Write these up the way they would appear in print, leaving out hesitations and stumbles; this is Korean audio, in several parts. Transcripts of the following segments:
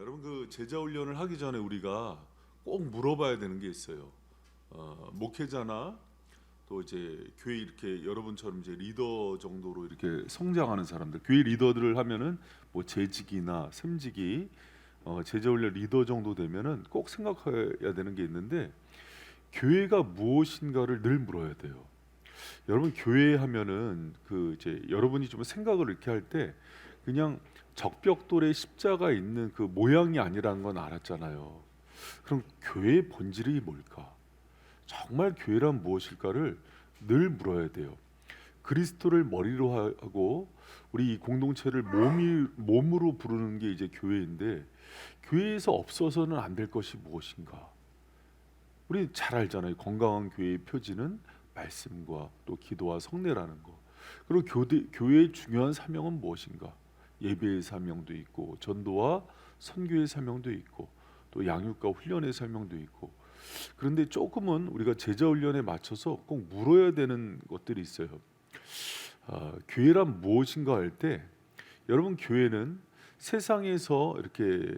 여러분 그 제자 훈련을 하기 전에 우리가 꼭 물어봐야 되는 게 있어요. 목회자나 또 이제 교회 이렇게 여러분처럼 이제 리더 정도로 이렇게 성장하는 사람들, 교회 리더들을 하면은 뭐 재직이나 샘직이 제자 훈련 리더 정도 되면은 꼭 생각해야 되는 게 있는데 교회가 무엇인가를 늘 물어야 돼요. 여러분 교회 하면은 그 이제 여러분이 좀 생각을 이렇게 할 때 그냥 적벽돌에 십자가 있는 그 모양이 아니라는 건 알았잖아요. 그럼 교회의 본질이 뭘까? 정말 교회란 무엇일까를 늘 물어야 돼요. 그리스도를 머리로 하고 우리 이 공동체를 몸으로 부르는 게 이제 교회인데 교회에서 없어서는 안 될 것이 무엇인가? 우리 잘 알잖아요. 건강한 교회의 표지는 말씀과 또 기도와 성례라는 거. 그리고 교회의 중요한 사명은 무엇인가? 예배의 사명도 있고 전도와 선교의 사명도 있고 또 양육과 훈련의 사명도 있고. 그런데 조금은 우리가 제자 훈련에 맞춰서 꼭 물어야 되는 것들이 있어요. 교회란 무엇인가 할 때 여러분 교회는 세상에서 이렇게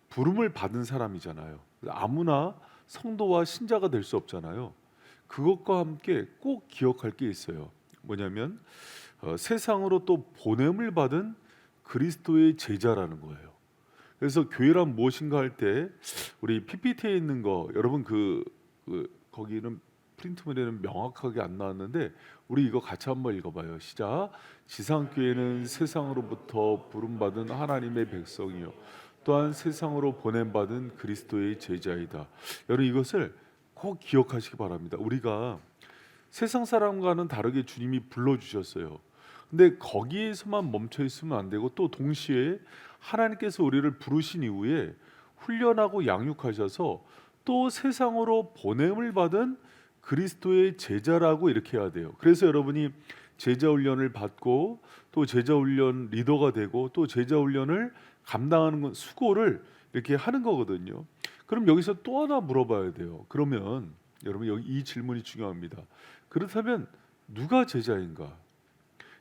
부름을 받은 사람이잖아요. 아무나 성도와 신자가 될 수 없잖아요. 그것과 함께 꼭 기억할 게 있어요. 뭐냐면 세상으로 또 보냄을 받은 그리스도의 제자라는 거예요. 그래서 교회란 무엇인가 할 때 우리 PPT에 있는 거 여러분 거기는 프린트물에는 명확하게 안 나왔는데 우리 이거 같이 한번 읽어봐요. 시작. 지상교회는 세상으로부터 부름받은 하나님의 백성이요 또한 세상으로 보냄받은 그리스도의 제자이다. 여러분 이것을 꼭 기억하시기 바랍니다. 우리가 세상 사람과는 다르게 주님이 불러주셨어요. 근데 거기에서만 멈춰 있으면 안 되고 또 동시에 하나님께서 우리를 부르신 이후에 훈련하고 양육하셔서 또 세상으로 보냄을 받은 그리스도의 제자라고 이렇게 해야 돼요. 그래서 여러분이 제자 훈련을 받고 또 제자 훈련 리더가 되고 또 제자 훈련을 감당하는 건 수고를 이렇게 하는 거거든요. 그럼 여기서 또 하나 물어봐야 돼요. 그러면 여러분 여기 이 질문이 중요합니다. 그렇다면 누가 제자인가?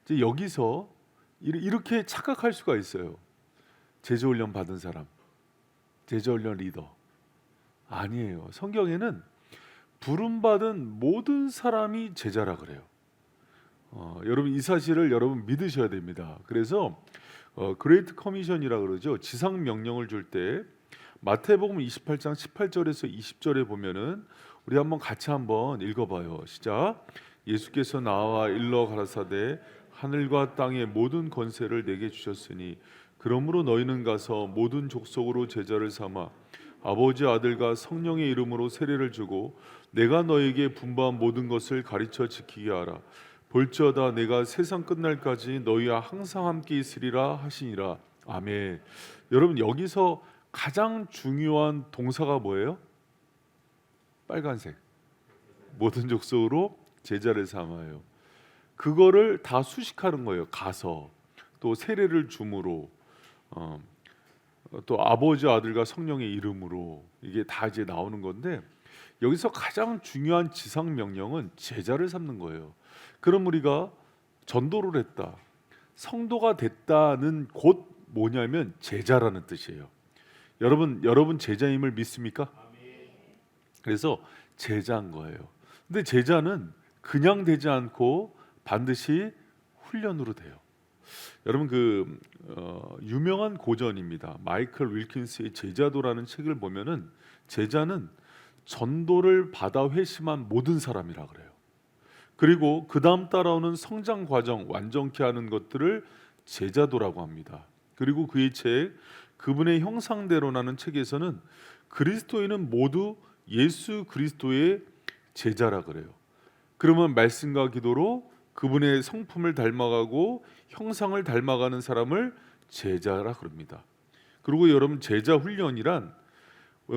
이제 여기서 이렇게 착각할 수가 있어요. 제자 훈련 받은 사람, 제자 훈련 리더 아니에요. 성경에는 부름받은 모든 사람이 제자라 그래요. 여러분 이 사실을 여러분 믿으셔야 됩니다. 그래서 그레이트 커미션이라 그러죠. 지상 명령을 줄 때 마태복음 28장 18절에서 20절에 보면은 우리 한번 같이 한번 읽어봐요. 시작. 예수께서 나와 일러 가라사대 하늘과 땅의 모든 권세를 내게 주셨으니 그러므로 너희는 가서 모든 족속으로 제자를 삼아 아버지 아들과 성령의 이름으로 세례를 주고 내가 너에게 분부한 모든 것을 가르쳐 지키게 하라. 볼지어다 내가 세상 끝날까지 너희와 항상 함께 있으리라 하시니라. 아멘. 여러분 여기서 가장 중요한 동사가 뭐예요? 빨간색. 모든 족속으로 제자를 삼아요. 그거를 다 수식하는 거예요. 가서 또 세례를 줌으로 또 아버지 아들과 성령의 이름으로 이게 다 이제 나오는 건데 여기서 가장 중요한 지상 명령은 제자를 삼는 거예요. 그럼 우리가 전도를 했다, 성도가 됐다는 곧 뭐냐면 제자라는 뜻이에요. 여러분 제자임을 믿습니까? 그래서 제자인 거예요. 근데 제자는 그냥 되지 않고 반드시 훈련으로 돼요. 여러분 유명한 고전입니다. 마이클 윌킨스의 제자도라는 책을 보면은 제자는 전도를 받아 회심한 모든 사람이라 그래요. 그리고 그 다음 따라오는 성장 과정 완전케 하는 것들을 제자도라고 합니다. 그리고 그의 책 그분의 형상대로라는 책에서는 그리스도인은 모두 예수 그리스도의 제자라 그래요. 그러면 말씀과 기도로 그분의 성품을 닮아가고 형상을 닮아가는 사람을 제자라 그럽니다. 그리고 여러분 제자 훈련이란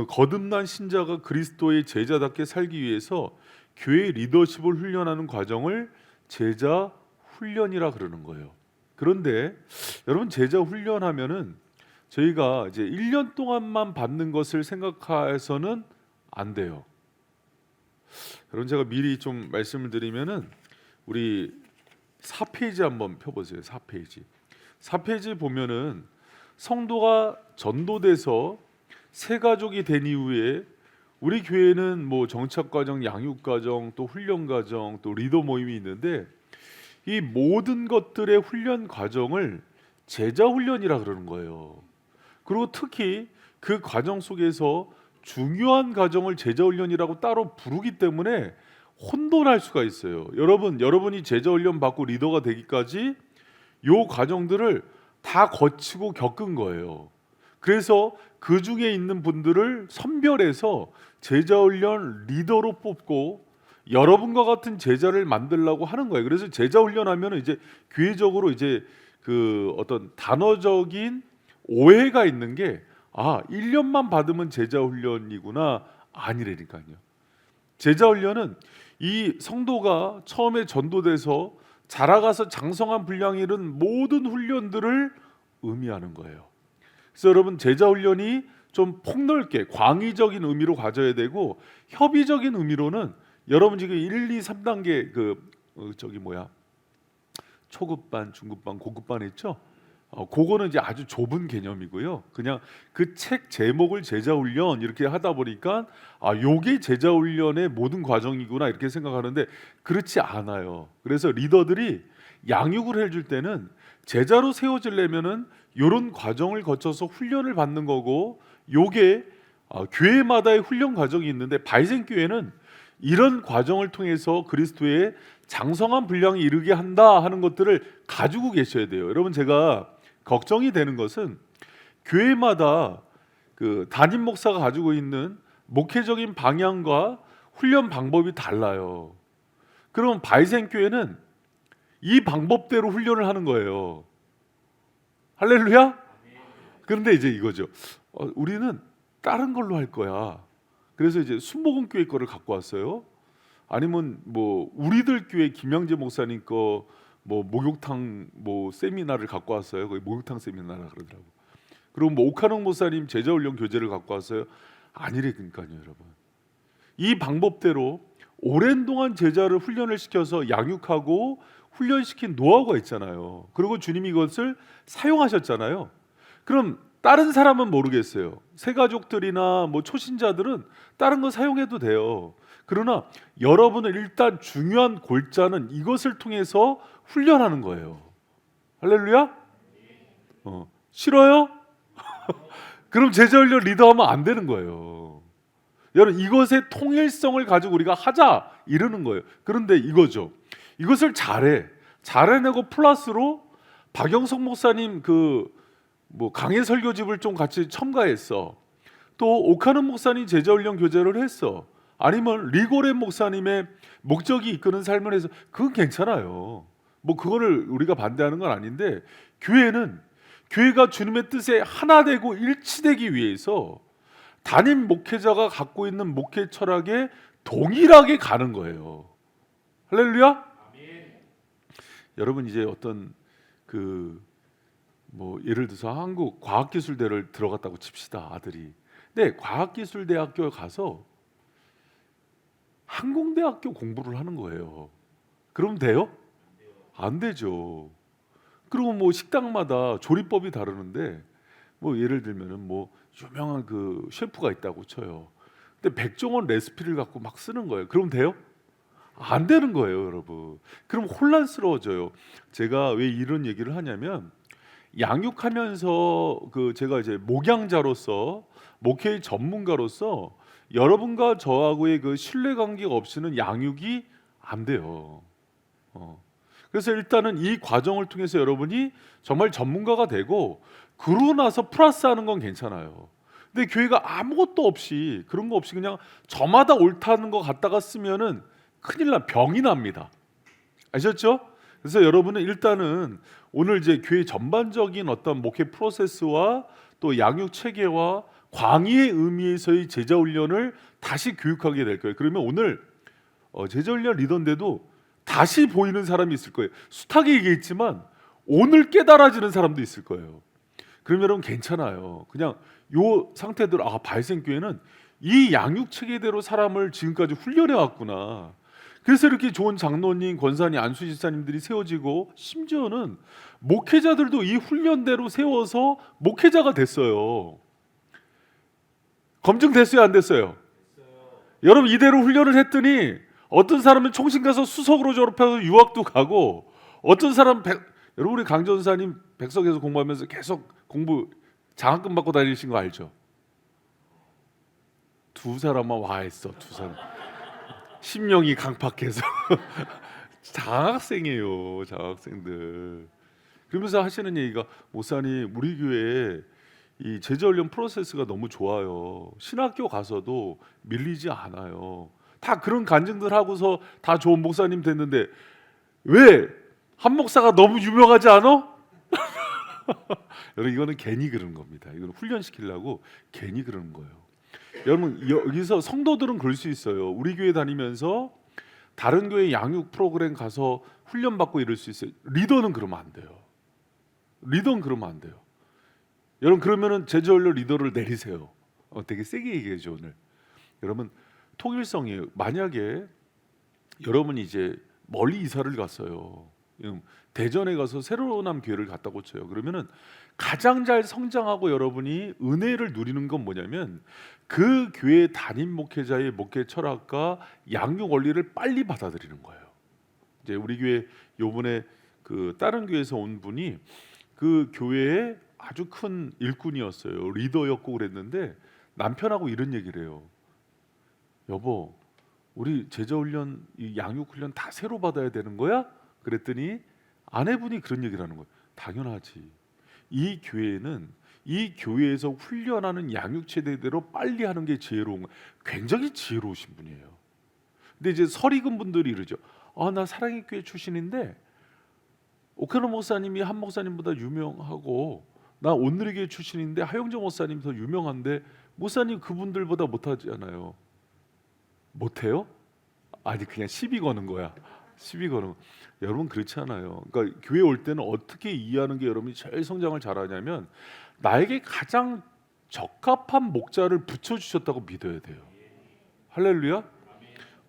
거듭난 신자가 그리스도의 제자답게 살기 위해서 교회 리더십을 훈련하는 과정을 제자 훈련이라 그러는 거예요. 그런데 여러분 제자 훈련하면은 저희가 이제 1년 동안만 받는 것을 생각해서는 안 돼요. 여러분 제가 미리 좀 말씀을 드리면은 우리 4페이지 한번 펴보세요. 4페이지 보면은 성도가 전도돼서 새 가족이 된 이후에 우리 교회는 뭐 정착과정, 양육과정, 또 훈련과정, 또 리더 모임이 있는데 이 모든 것들의 훈련 과정을 제자 훈련이라 그러는 거예요. 그리고 특히 그 과정 속에서 중요한 과정을 제자 훈련이라고 따로 부르기 때문에 혼돈할 수가 있어요. 여러분이 제자 훈련 받고 리더가 되기까지 요 과정들을 다 거치고 겪은 거예요. 그래서 그 중에 있는 분들을 선별해서 제자 훈련 리더로 뽑고 여러분과 같은 제자를 만들려고 하는 거예요. 그래서 제자 훈련하면 이제 교회적으로 이제 그 어떤 단어적인 오해가 있는 게 1년만 받으면 제자 훈련이구나 아니라니까요. 제자 훈련은 이 성도가 처음에 전도돼서 자라가서 장성한 분량이 이른 모든 훈련들을 의미하는 거예요. 그래서 여러분 제자 훈련이 좀 폭넓게 광의적인 의미로 가져야 되고 협의적인 의미로는 여러분 지금 1, 2, 3단계 초급반, 중급반, 고급반 있죠? 그거는 이제 아주 좁은 개념이고요. 그냥 그 책 제목을 제자훈련 이렇게 하다 보니까 요게 제자훈련의 모든 과정이구나 이렇게 생각하는데 그렇지 않아요. 그래서 리더들이 양육을 해줄 때는 제자로 세워지려면은 이런 과정을 거쳐서 훈련을 받는 거고 요게 교회마다의 훈련 과정이 있는데 바이센 교회는 이런 과정을 통해서 그리스도의 장성한 분량에 이르게 한다 하는 것들을 가지고 계셔야 돼요. 여러분 제가 걱정이 되는 것은 교회마다 그 담임 목사가 가지고 있는 목회적인 방향과 훈련 방법이 달라요. 그럼 바이센 교회는 이 방법대로 훈련을 하는 거예요. 할렐루야? 그런데 이제 이거죠. 우리는 다른 걸로 할 거야. 그래서 이제 순복음 교회 거를 갖고 왔어요. 아니면 뭐 우리들 교회 김영재 목사님 거 뭐 목욕탕 뭐 세미나를 갖고 왔어요. 거기 목욕탕 세미나라 그러더라고. 그리고 뭐 오카농 목사님 제자훈련 교재를 갖고 왔어요. 아니래니까요, 여러분. 이 방법대로 오랜 동안 제자를 훈련을 시켜서 양육하고 훈련시킨 노하우가 있잖아요. 그리고 주님이 이것을 사용하셨잖아요. 그럼 다른 사람은 모르겠어요. 새 가족들이나 뭐 초신자들은 다른 거 사용해도 돼요. 그러나 여러분은 일단 중요한 골자는 이것을 통해서 훈련하는 거예요. 할렐루야? 싫어요? 그럼 제자훈련 리더하면 안 되는 거예요. 여러분 이것의 통일성을 가지고 우리가 하자 이러는 거예요. 그런데 이거죠. 이것을 잘해내고 플러스로 박영석 목사님 뭐 강해 설교집을 좀 같이 첨가했어. 또 오카는 목사님 제자훈련 교재를 했어. 아니면 리고렌 목사님의 목적이 이끄는 삶을 해서 그건 괜찮아요. 뭐 그거를 우리가 반대하는 건 아닌데 교회가 주님의 뜻에 하나 되고 일치되기 위해서 담임 목회자가 갖고 있는 목회 철학에 동일하게 가는 거예요. 할렐루야? 아멘. 여러분 이제 어떤 뭐 예를 들어서 한국 과학기술대를 들어갔다고 칩시다, 아들이. 근데 과학기술대학교에 가서 항공대학교 공부를 하는 거예요. 그럼 돼요? 안 되죠. 그리고 뭐 식당마다 조리법이 다르는데 뭐 예를 들면은 뭐 유명한 그 셰프가 있다고 쳐요. 근데 백종원 레시피를 갖고 막 쓰는 거예요. 그럼 돼요? 안 되는 거예요, 여러분. 그럼 혼란스러워져요. 제가 왜 이런 얘기를 하냐면 양육하면서 제가 이제 목양자로서 목회의 전문가로서 여러분과 저하고의 그 신뢰관계가 없이는 양육이 안 돼요. 그래서 일단은 이 과정을 통해서 여러분이 정말 전문가가 되고 그러고 나서 플러스하는 건 괜찮아요. 근데 교회가 아무것도 없이 그런 거 없이 그냥 저마다 옳다는 거 갖다가 쓰면은 병이 납니다. 아셨죠? 그래서 여러분은 일단은 오늘 이제 교회 전반적인 어떤 목회 프로세스와 또 양육 체계와 광의의 의미에서의 제자 훈련을 다시 교육하게 될 거예요. 그러면 오늘 제자 훈련 리더인데도 다시 보이는 사람이 있을 거예요. 숱하게 얘기했지만 오늘 깨달아지는 사람도 있을 거예요. 그러면 여러분 괜찮아요. 그냥 요 상태대로 바이센 교회는 이 양육 체계대로 사람을 지금까지 훈련해 왔구나. 그래서 이렇게 좋은 장로님, 권사님, 안수집사님들이 세워지고 심지어는 목회자들도 이 훈련대로 세워서 목회자가 됐어요. 검증됐어요, 안 됐어요? 여러분 이대로 훈련을 했더니 어떤 사람은 총신 가서 수석으로 졸업해서 유학도 가고 어떤 사람은 여러분 우리 강 전사님 백석에서 공부하면서 계속 공부 장학금 받고 다니신 거 알죠? 두 사람만 와 있어. 두 사람 심령이 강팍해서 장학생이에요. 장학생들. 그러면서 하시는 얘기가 목사님 우리 교회에 이 제자훈련 프로세스가 너무 좋아요. 신학교 가서도 밀리지 않아요. 다 그런 간증들 하고서 다 좋은 목사님 됐는데 왜 한 목사가 너무 유명하지 않아? 여러분 이거는 괜히 그런 겁니다. 이거는 훈련시키려고 괜히 그러는 거예요. 여러분 여기서 성도들은 그럴 수 있어요. 우리 교회 다니면서 다른 교회 양육 프로그램 가서 훈련 받고 이럴 수 있어요. 리더는 그러면 안 돼요. 리더는 그러면 안 돼요. 여러분 그러면은 제자훈련 리더를 내리세요. 되게 세게 얘기해죠 오늘. 여러분 통일성이에요. 만약에 여러분이 이제 멀리 이사를 갔어요. 대전에 가서 새로남 교회를 갖다 고쳐요. 그러면은 가장 잘 성장하고 여러분이 은혜를 누리는 건 뭐냐면 그 교회 담임 목회자의 목회 철학과 양육 원리를 빨리 받아들이는 거예요. 이제 우리 교회 요번에 그 다른 교회에서 온 분이 그 교회에 아주 큰 일꾼이었어요. 리더였고 그랬는데 남편하고 이런 얘기를 해요. 여보, 우리 제자훈련, 이 양육훈련 다 새로 받아야 되는 거야? 그랬더니 아내분이 그런 얘기를 하는 거예요. 당연하지. 이 교회는 이 교회에서 훈련하는 양육 체대대로 빨리 하는 게 지혜로운 거예요. 굉장히 지혜로우신 분이에요. 근데 이제 설익은 분들이 이러죠. 나 사랑의 교회 출신인데 오케노 목사님이 한 목사님보다 유명하고 나 온누리 교회 출신인데 하영정 목사님이 더 유명한데 목사님 그분들보다 못하지 않아요. 못해요? 아니 그냥 시비 거는 거야. 시비 거는 거. 여러분 그렇지 않아요. 그러니까 교회 올 때는 어떻게 이해하는 게 여러분이 제일 성장을 잘하냐면 나에게 가장 적합한 목자를 붙여주셨다고 믿어야 돼요. 할렐루야.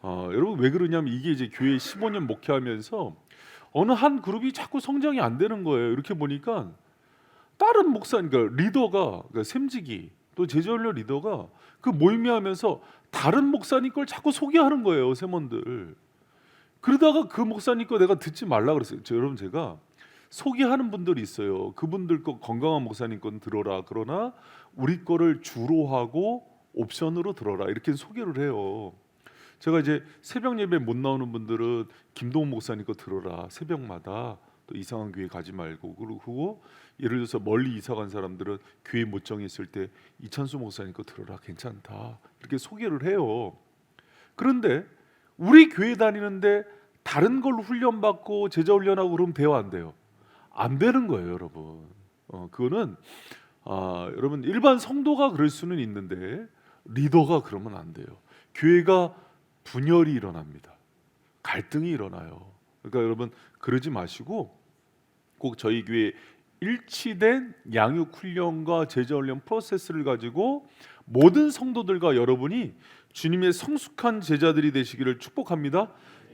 여러분 왜 그러냐면 이게 이제 교회 15년 목회하면서 어느 한 그룹이 자꾸 성장이 안 되는 거예요. 이렇게 보니까 다른 목사, 그러니까 리더가, 그러니까 샘직이 또 제자훈련 리더가 그 모임에 하면서 다른 목사님 걸 자꾸 소개하는 거예요, 세몬들. 그러다가 그 목사님 거 내가 듣지 말라 그랬어요. 여러분 제가 소개하는 분들이 있어요. 그분들 거 건강한 목사님 건 들어라. 그러나 우리 거를 주로 하고 옵션으로 들어라. 이렇게 소개를 해요. 제가 이제 새벽 예배 못 나오는 분들은 김동훈 목사님 거 들어라. 새벽마다 또 이상한 교회 가지 말고 그리고 예를 들어서 멀리 이사 간 사람들은 교회 못 정했을 때 이찬수 목사님 거 들어라. 괜찮다. 이렇게 소개를 해요. 그런데 우리 교회 다니는데 다른 걸로 훈련받고 제자 훈련하고 그러면 돼요, 안 돼요? 안 되는 거예요, 여러분. 그거는 여러분 일반 성도가 그럴 수는 있는데 리더가 그러면 안 돼요. 교회가 분열이 일어납니다. 갈등이 일어나요. 그러니까 여러분 그러지 마시고 꼭 저희 교회 일치된 양육 훈련과 제자 훈련 프로세스를 가지고 모든 성도들과 여러분이 주님의 성숙한 제자들이 되시기를 축복합니다.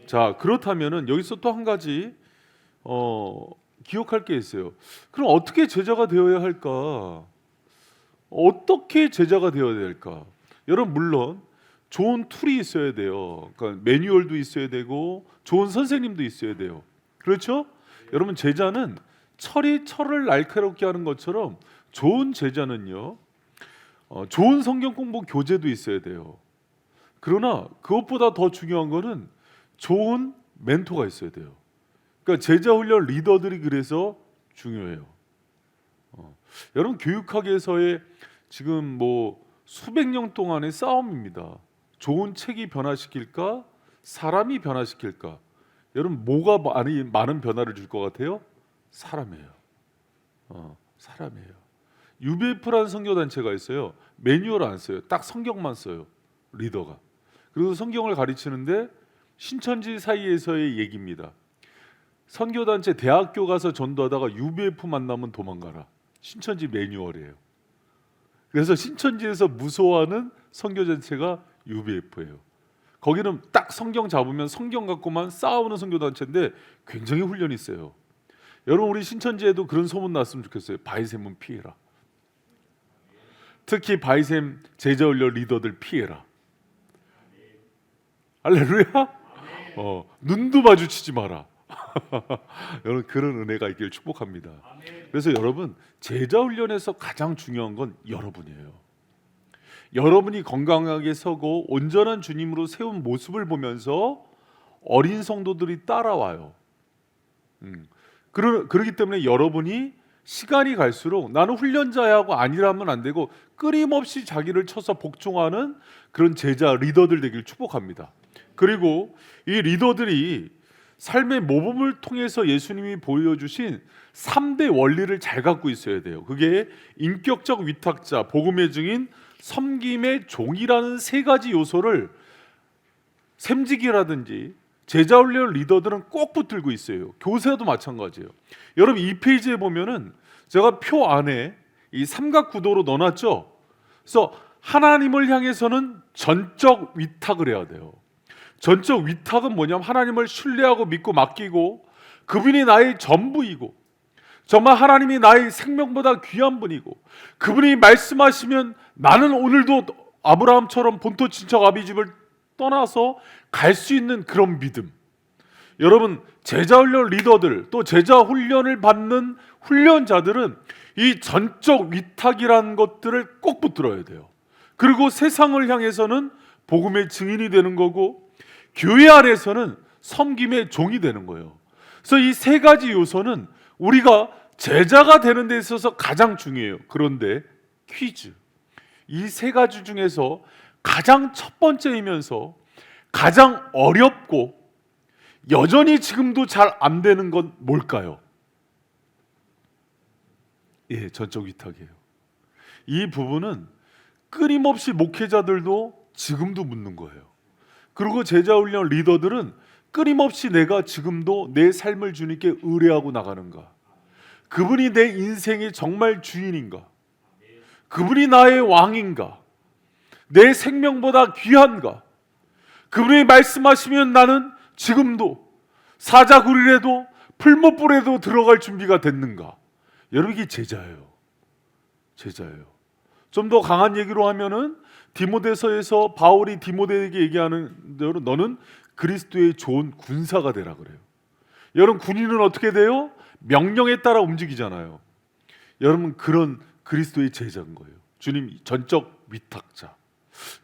자, 그렇다면은 여기서 또 한 가지 기억할 게 있어요. 그럼 어떻게 제자가 되어야 할까? 어떻게 제자가 되어야 될까? 여러분 물론 좋은 툴이 있어야 돼요. 그러니까 매뉴얼도 있어야 되고 좋은 선생님도 있어야 돼요. 그렇죠? 여러분 제자는 철이 철을 날카롭게 하는 것처럼 좋은 제자는요. 좋은 성경 공부 교재도 있어야 돼요. 그러나 그것보다 더 중요한 거는 좋은 멘토가 있어야 돼요. 그러니까 제자 훈련 리더들이 그래서 중요해요. 여러분 교육학에서의 지금 뭐 수백 년 동안의 싸움입니다. 좋은 책이 변화시킬까? 사람이 변화시킬까? 여러분 뭐가 많은 변화를 줄 것 같아요? 사람이에요. 사람이에요. UBF라는 선교 단체가 있어요. 매뉴얼 안 써요. 딱 성경만 써요. 리더가. 그리고 성경을 가르치는데 신천지 사이에서의 얘기입니다. 선교 단체 대학교 가서 전도하다가 UBF 만나면 도망가라. 신천지 매뉴얼이에요. 그래서 신천지에서 무서워하는 선교 단체가 UBF예요. 거기는 딱 성경 잡으면 성경 갖고만 싸우는 선교단체인데 굉장히 훈련이 있어요. 여러분 우리 신천지에도 그런 소문 났으면 좋겠어요. 바이샘은 피해라. 특히 바이샘 제자훈련 리더들 피해라. 할렐루야. 눈도 마주치지 마라. 여러분 그런 은혜가 있길 축복합니다. 그래서 여러분 제자훈련에서 가장 중요한 건 여러분이에요. 여러분이 건강하게 서고 온전한 주님으로 세운 모습을 보면서 어린 성도들이 따라와요. 그렇기 때문에 여러분이 시간이 갈수록 나는 훈련자야 하고 아니라면 안 되고 끊임없이 자기를 쳐서 복종하는 그런 제자 리더들 되길 축복합니다. 그리고 이 리더들이 삶의 모범을 통해서 예수님이 보여주신 3대 원리를 잘 갖고 있어야 돼요. 그게 인격적 위탁자, 복음의 증인, 섬김의 종이라는 세 가지 요소를 샘직이라든지 제자훈련 리더들은 꼭 붙들고 있어요. 교사도 마찬가지예요. 여러분 이 페이지에 보면은 제가 표 안에 이 삼각구도로 넣어놨죠. 그래서 하나님을 향해서는 전적 위탁을 해야 돼요. 전적 위탁은 뭐냐면 하나님을 신뢰하고 믿고 맡기고 그분이 나의 전부이고 정말 하나님이 나의 생명보다 귀한 분이고 그분이 말씀하시면 나는 오늘도 아브라함처럼 본토 친척 아비 집을 떠나서 갈 수 있는 그런 믿음. 여러분 제자훈련 리더들 또 제자훈련을 받는 훈련자들은 이 전적 위탁이라는 것들을 꼭 붙들어야 돼요. 그리고 세상을 향해서는 복음의 증인이 되는 거고 교회 안에서는 섬김의 종이 되는 거예요. 그래서 이 세 가지 요소는 우리가 제자가 되는 데 있어서 가장 중요해요. 그런데 퀴즈. 이 세 가지 중에서 가장 첫 번째이면서 가장 어렵고 여전히 지금도 잘 안 되는 건 뭘까요? 예, 전적 위탁이에요. 이 부분은 끊임없이 목회자들도 지금도 묻는 거예요. 그리고 제자훈련 리더들은 끊임없이 내가 지금도 내 삶을 주님께 의뢰하고 나가는가? 그분이 내 인생의 정말 주인인가? 그분이 나의 왕인가? 내 생명보다 귀한가? 그분이 말씀하시면 나는 지금도 사자굴이라도 풀못불에도 들어갈 준비가 됐는가? 여러분 이게 제자예요. 제자예요. 좀 더 강한 얘기로 하면은 디모데서에서 바울이 디모데에게 얘기하는 대로 너는 그리스도의 좋은 군사가 되라 그래요. 여러분 군인은 어떻게 돼요? 명령에 따라 움직이잖아요. 여러분 그런 그리스도의 제자인 거예요. 주님 전적 위탁자.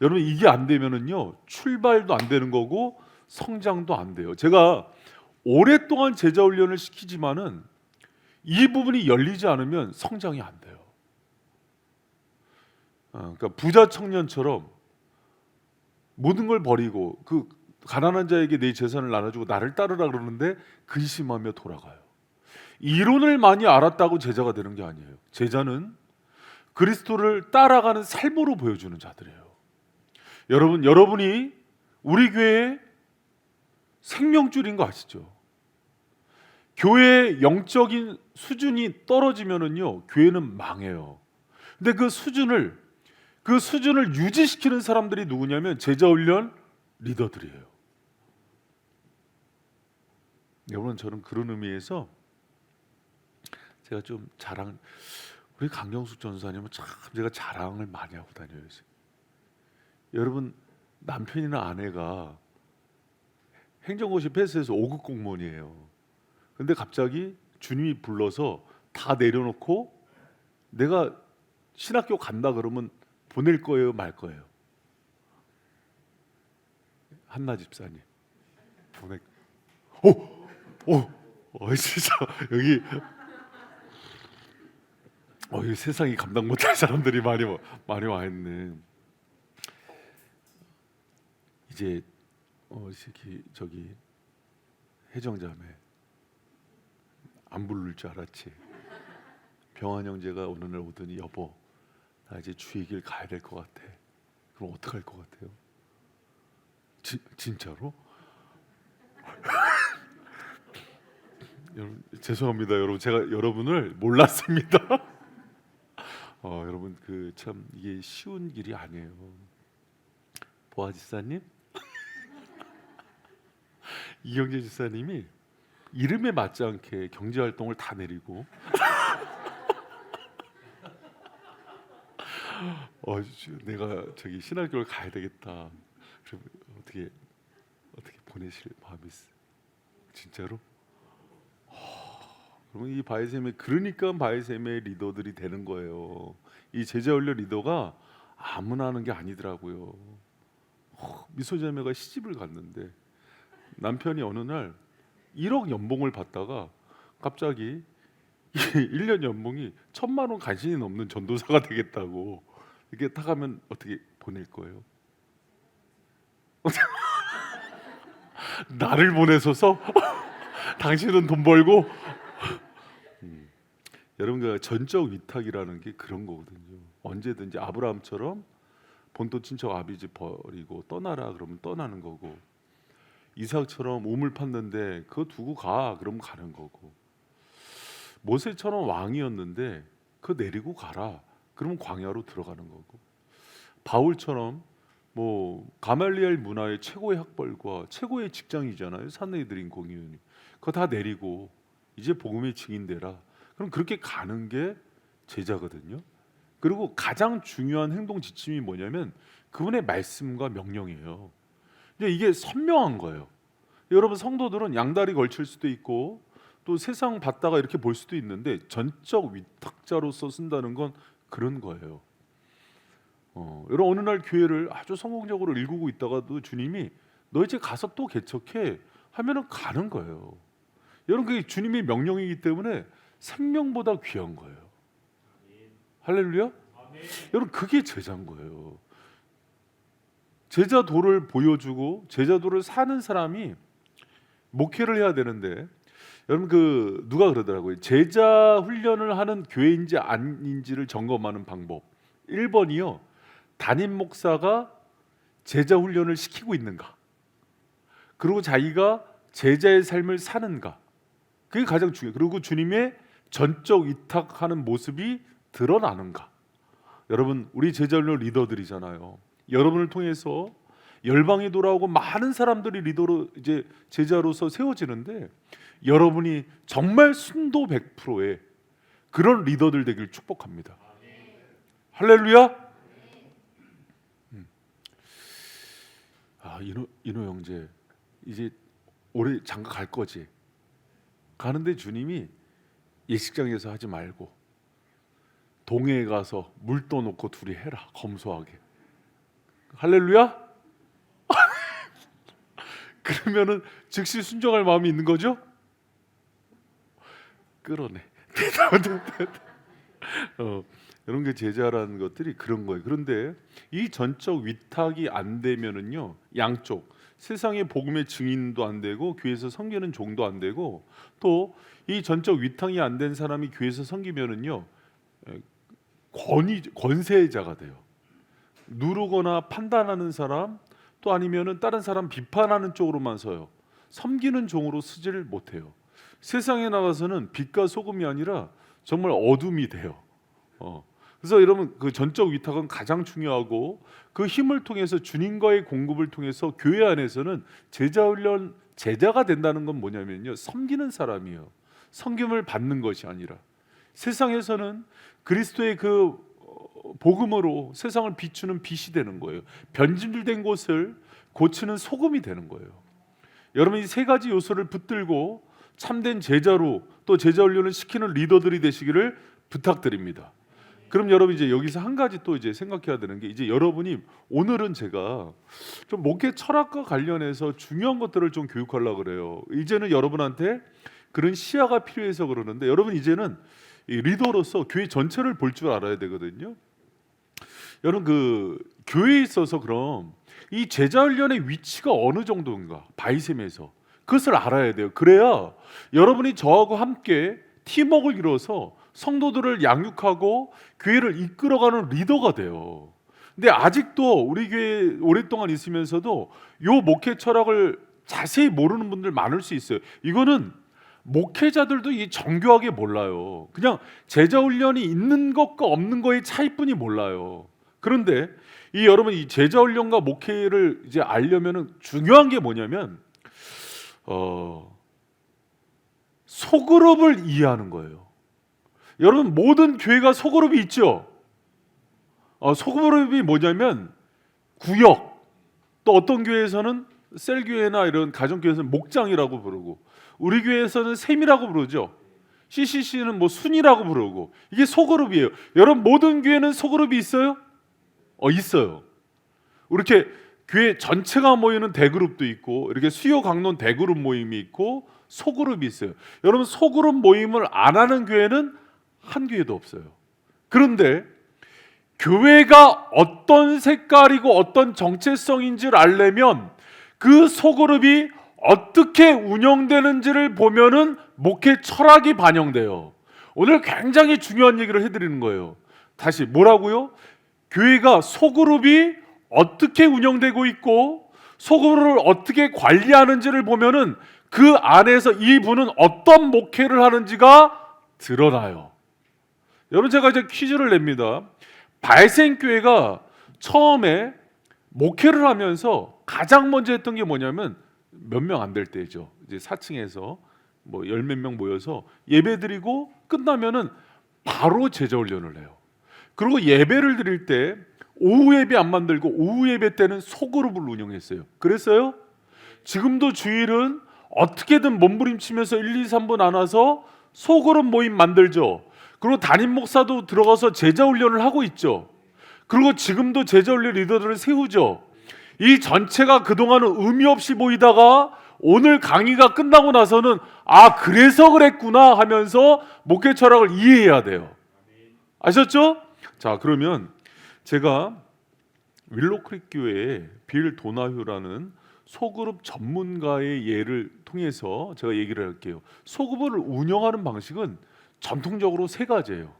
여러분 이게 안 되면은요 출발도 안 되는 거고 성장도 안 돼요. 제가 오랫동안 제자 훈련을 시키지만은 이 부분이 열리지 않으면 성장이 안 돼요. 그러니까 부자 청년처럼 모든 걸 버리고 그 가난한 자에게 내 재산을 나눠주고 나를 따르라 그러는데 근심하며 돌아가요. 이론을 많이 알았다고 제자가 되는 게 아니에요. 제자는 그리스도를 따라가는 삶으로 보여주는 자들이에요. 여러분이 우리 교회의 생명줄인 거 아시죠? 교회의 영적인 수준이 떨어지면은요 교회는 망해요. 근데 그 수준을 유지시키는 사람들이 누구냐면 제자훈련 리더들이에요. 여러분 저는 그런 의미에서 제가 좀 우리 강경숙 전사님은 참 제가 자랑을 많이 하고 다녀요. 여러분 남편이나 아내가 행정고시 패스해서 5급 공무원이에요. 근데 갑자기 주님이 불러서 다 내려놓고 내가 신학교 간다 그러면 보낼 거예요, 말 거예요? 한나 집사님 보낼. 진짜 여기 이 세상이 감당 못할 사람들이 많이 와 있네. 이제 저기 혜정자매 안 부를 줄 알았지. 병환 형제가 어느 날 오더니 여보 나 이제 주의 길 가야 될 것 같아. 그럼 어떡할 것 같아요? 진짜로? 여러분 죄송합니다. 여러분 제가 여러분을 몰랐습니다. 여러분 참 이게 쉬운 길이 아니에요. 보아 집사님 이경재 집사님이 이름에 맞지 않게 경제 활동을 다 내리고 내가 저기 신학교를 가야 되겠다. 그럼 어떻게 보내실 마음이 있어요? 진짜로? 그러면 이 바이샘의 그러니까 바이샘의 리더들이 되는 거예요. 이 제자훈련 리더가 아무나 하는 게 아니더라고요. 미소자매가 시집을 갔는데 남편이 어느 날 1억 연봉을 받다가 갑자기 1년 연봉이 1,000만 원 간신히 넘는 전도사가 되겠다고. 이게 딱 하면 어떻게 보낼 거예요? 나를 보내소서? 당신은 돈 벌고? 여러분, 그 전적 위탁이라는 게 그런 거거든요. 언제든지 아브라함처럼 본토 친척 아비집 버리고 떠나라 그러면 떠나는 거고, 이삭처럼 우물 팠는데 그거 두고 가 그러면 가는 거고, 모세처럼 왕이었는데 그거 내리고 가라 그러면 광야로 들어가는 거고, 바울처럼 뭐 가말리엘 문화의 최고의 학벌과 최고의 직장이잖아요. 산헤드린 공의원이. 그거 다 내리고 이제 복음의 증인되라. 그럼 그렇게 가는 게 제자거든요. 그리고 가장 중요한 행동 지침이 뭐냐면 그분의 말씀과 명령이에요. 근데 이게 선명한 거예요. 여러분, 성도들은 양다리 걸칠 수도 있고 또 세상 봤다가 이렇게 볼 수도 있는데 전적 위탁자로서 쓴다는 건 그런 거예요. 여러분, 어느 날 교회를 아주 성공적으로 일구고 있다가도 주님이 너 이제 가서 또 개척해 하면은 가는 거예요. 여러분, 그게 주님의 명령이기 때문에 생명보다 귀한 거예요. 할렐루야. 여러분, 그게 제자인 거예요. 제자도를 보여주고 제자도를 사는 사람이 목회를 해야 되는데, 여러분, 그 누가 그러더라고요. 제자 훈련을 하는 교회인지 아닌지를 점검하는 방법 1번이요, 담임 목사가 제자 훈련을 시키고 있는가, 그리고 자기가 제자의 삶을 사는가, 그게 가장 중요해요. 그리고 주님의 전적 위탁하는 모습이 드러나는가. 여러분, 우리 제자훈련 리더들이잖아요. 여러분을 통해서 열방에 돌아오고 많은 사람들이 리더로 이제 제자로서 세워지는데, 여러분이 정말 순도 100%의 그런 리더들 되길 축복합니다. 할렐루야. 인호 형제, 이제 올해 장가 갈 거지? 가는데 주님이 예식장에서 하지 말고 동해에 가서 물 떠놓고 둘이 해라, 검소하게. 할렐루야. 그러면은 즉시 순종할 마음이 있는 거죠? 끌어내. 이런 게 제자라는 것들이 그런 거예요. 그런데 이 전적 위탁이 안 되면은요, 양쪽 세상의 복음의 증인도 안 되고 교회에서 섬기는 종도 안 되고, 또 이 전적 위탁이 안 된 사람이 교회에서 섬기면은요, 권세자가 돼요. 누르거나 판단하는 사람, 또 아니면은 다른 사람 비판하는 쪽으로만 서요. 섬기는 종으로 쓰지를 못해요. 세상에 나가서는 빛과 소금이 아니라 정말 어둠이 돼요. 그래서 여러분, 그 전적 위탁은 가장 중요하고, 그 힘을 통해서 주님과의 공급을 통해서 교회 안에서는 제자훈련 제자가 된다는 건 뭐냐면요, 섬기는 사람이에요. 섬김을 받는 것이 아니라, 세상에서는 그리스도의 그 복음으로 세상을 비추는 빛이 되는 거예요. 변질된 곳을 고치는 소금이 되는 거예요. 여러분, 이 세 가지 요소를 붙들고 참된 제자로, 또 제자 훈련을 시키는 리더들이 되시기를 부탁드립니다. 그럼 여러분, 이제 여기서 한 가지 또 이제 생각해야 되는 게, 이제 여러분이, 오늘은 제가 좀 목회 철학과 관련해서 중요한 것들을 좀 교육하려고 그래요. 이제는 여러분한테 그런 시야가 필요해서 그러는데, 여러분 이제는 이 리더로서 교회 전체를 볼 줄 알아야 되거든요. 여러분, 그 교회에 있어서 그럼 이 제자 훈련의 위치가 어느 정도인가, 바이셈에서 그것을 알아야 돼요. 그래야 여러분이 저하고 함께 팀워크를 이루어서 성도들을 양육하고 교회를 이끌어가는 리더가 돼요. 근데 아직도 우리 교회에 오랫동안 있으면서도 요 목회 철학을 자세히 모르는 분들 많을 수 있어요. 이거는 목회자들도 이 정교하게 몰라요. 그냥 제자 훈련이 있는 것과 없는 거의 차이뿐이 몰라요. 그런데 여러분, 이 제자 훈련과 목회를 이제 알려면은 중요한 게 뭐냐면, 소그룹을 이해하는 거예요. 여러분 모든 교회가 소그룹이 있죠. 소그룹이 뭐냐면 구역, 또 어떤 교회에서는 셀교회나 이런 가정교회에서는 목장이라고 부르고, 우리 교회에서는 셈이라고 부르죠. CCC는 뭐 순이라고 부르고, 이게 소그룹이에요. 여러분 모든 교회는 소그룹이 있어요? 있어요. 이렇게 교회 전체가 모이는 대그룹도 있고, 이렇게 수요 강론 대그룹 모임이 있고 소그룹이 있어요. 여러분 소그룹 모임을 안 하는 교회는 한 교회도 없어요. 그런데 교회가 어떤 색깔이고 어떤 정체성인지를 알려면 그 소그룹이 어떻게 운영되는지를 보면은 목회 철학이 반영돼요. 오늘 굉장히 중요한 얘기를 해드리는 거예요. 다시 뭐라고요? 교회가 소그룹이 어떻게 운영되고 있고 소그룹을 어떻게 관리하는지를 보면은 그 안에서 이분은 어떤 목회를 하는지가 드러나요. 여러분 제가 이제 퀴즈를 냅니다. 발생교회가 처음에 목회를 하면서 가장 먼저 했던 게 뭐냐면, 몇 명 안 될 때죠. 이제 4층에서 뭐 열 몇 명 모여서 예배드리고 끝나면은 바로 제자훈련을 해요. 그리고 예배를 드릴 때 오후 예배 안 만들고 오후 예배 때는 소그룹을 운영했어요. 그랬어요? 지금도 주일은 어떻게든 몸부림치면서 1, 2, 3분 나눠서 소그룹 모임 만들죠. 그리고 담임 목사도 들어가서 제자훈련을 하고 있죠. 그리고 지금도 제자훈련 리더들을 세우죠. 이 전체가 그동안은 의미 없이 보이다가 오늘 강의가 끝나고 나서는 그래서 그랬구나 하면서 목회 철학을 이해해야 돼요. 아셨죠? 자, 그러면 제가 윌로크릭 교회의 빌 도나휴라는 소그룹 전문가의 예를 통해서 제가 얘기를 할게요. 소그룹을 운영하는 방식은 전통적으로 세 가지예요.